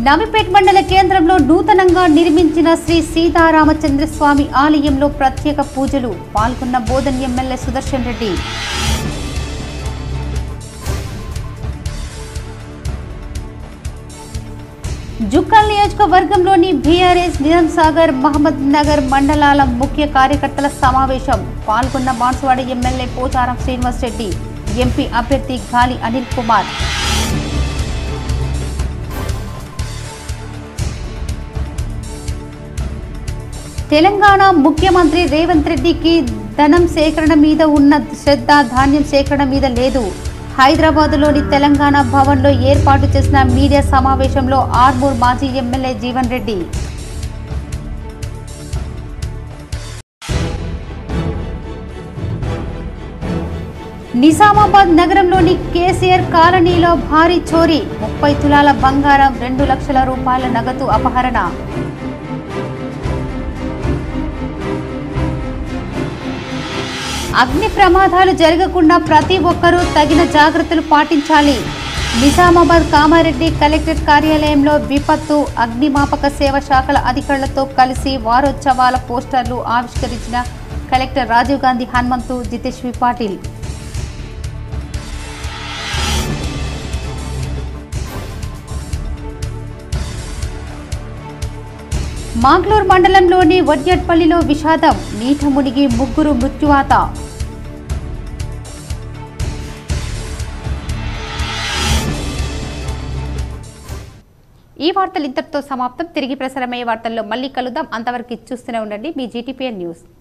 నవిపేట్ మండల కేంద్రంలో నూతనంగా నిర్మించిన శ్రీ సీతారామచంద్రస్వామి ఆలయంలో ప్రత్యేక పూజలు, పాల్గొన్న బోధన్ ఎమ్మెల్యే సుదర్శన్ రెడ్డి. జుక్కల్ నియోజకవర్గంలోని బీఆర్ఎస్ నిజాం సాగర్, మహమ్మద్ నగర్ మండలాల ముఖ్య కార్యకర్తల సమావేశం, పాల్గొన్న బాన్సువాడ ఎమ్మెల్యే పోచారం శ్రీనివాస్ రెడ్డి, ఎంపీ అభ్యర్థి గాలి అనిల్ కుమార్. తెలంగాణ ముఖ్యమంత్రి రేవంత్ రెడ్డికి ధనం సేకరణ మీద ఉన్న శ్రద్ధ ధాన్యం సేకరణ మీద లేదు. హైదరాబాద్లోని తెలంగాణ భవన్లో ఏర్పాటు చేసిన మీడియా సమావేశంలో ఆర్మూర్ మాజీ ఎమ్మెల్యే జీవన్ రెడ్డి. నిజామాబాద్ నగరంలోని కేసీఆర్ కాలనీలో భారీ చోరీ, 30 తులాల బంగారం, 2 లక్షల రూపాయల నగదు అపహరణ. అగ్ని ప్రమాదాలు జరగకుండా ప్రతి ఒక్కరూ తగిన జాగ్రత్తలు పాటించాలి. నిజామాబాద్ కామారెడ్డి కలెక్టరేట్ కార్యాలయంలో విపత్తు అగ్నిమాపక సేవ శాఖల అధికారులతో కలిసి వారోత్సవాల పోస్టర్లు ఆవిష్కరించిన కలెక్టర్ రాజీవ్ గాంధీ హనుమంతు, జితేశ్వరి పాటిల్. మాగ్లూర్ మండలంలోని వడ్యట్పల్లిలో విషాదం, నీట మునిగి 3 మృత్యువాత. ఈ వార్తలు ఇంతటితో సమాప్తం. తిరిగి ప్రసారమయ్యే వార్తల్లో మళ్ళీ కలుద్దాం. అంతవరకు చూస్తూనే ఉండండి మీ GTPN న్యూస్.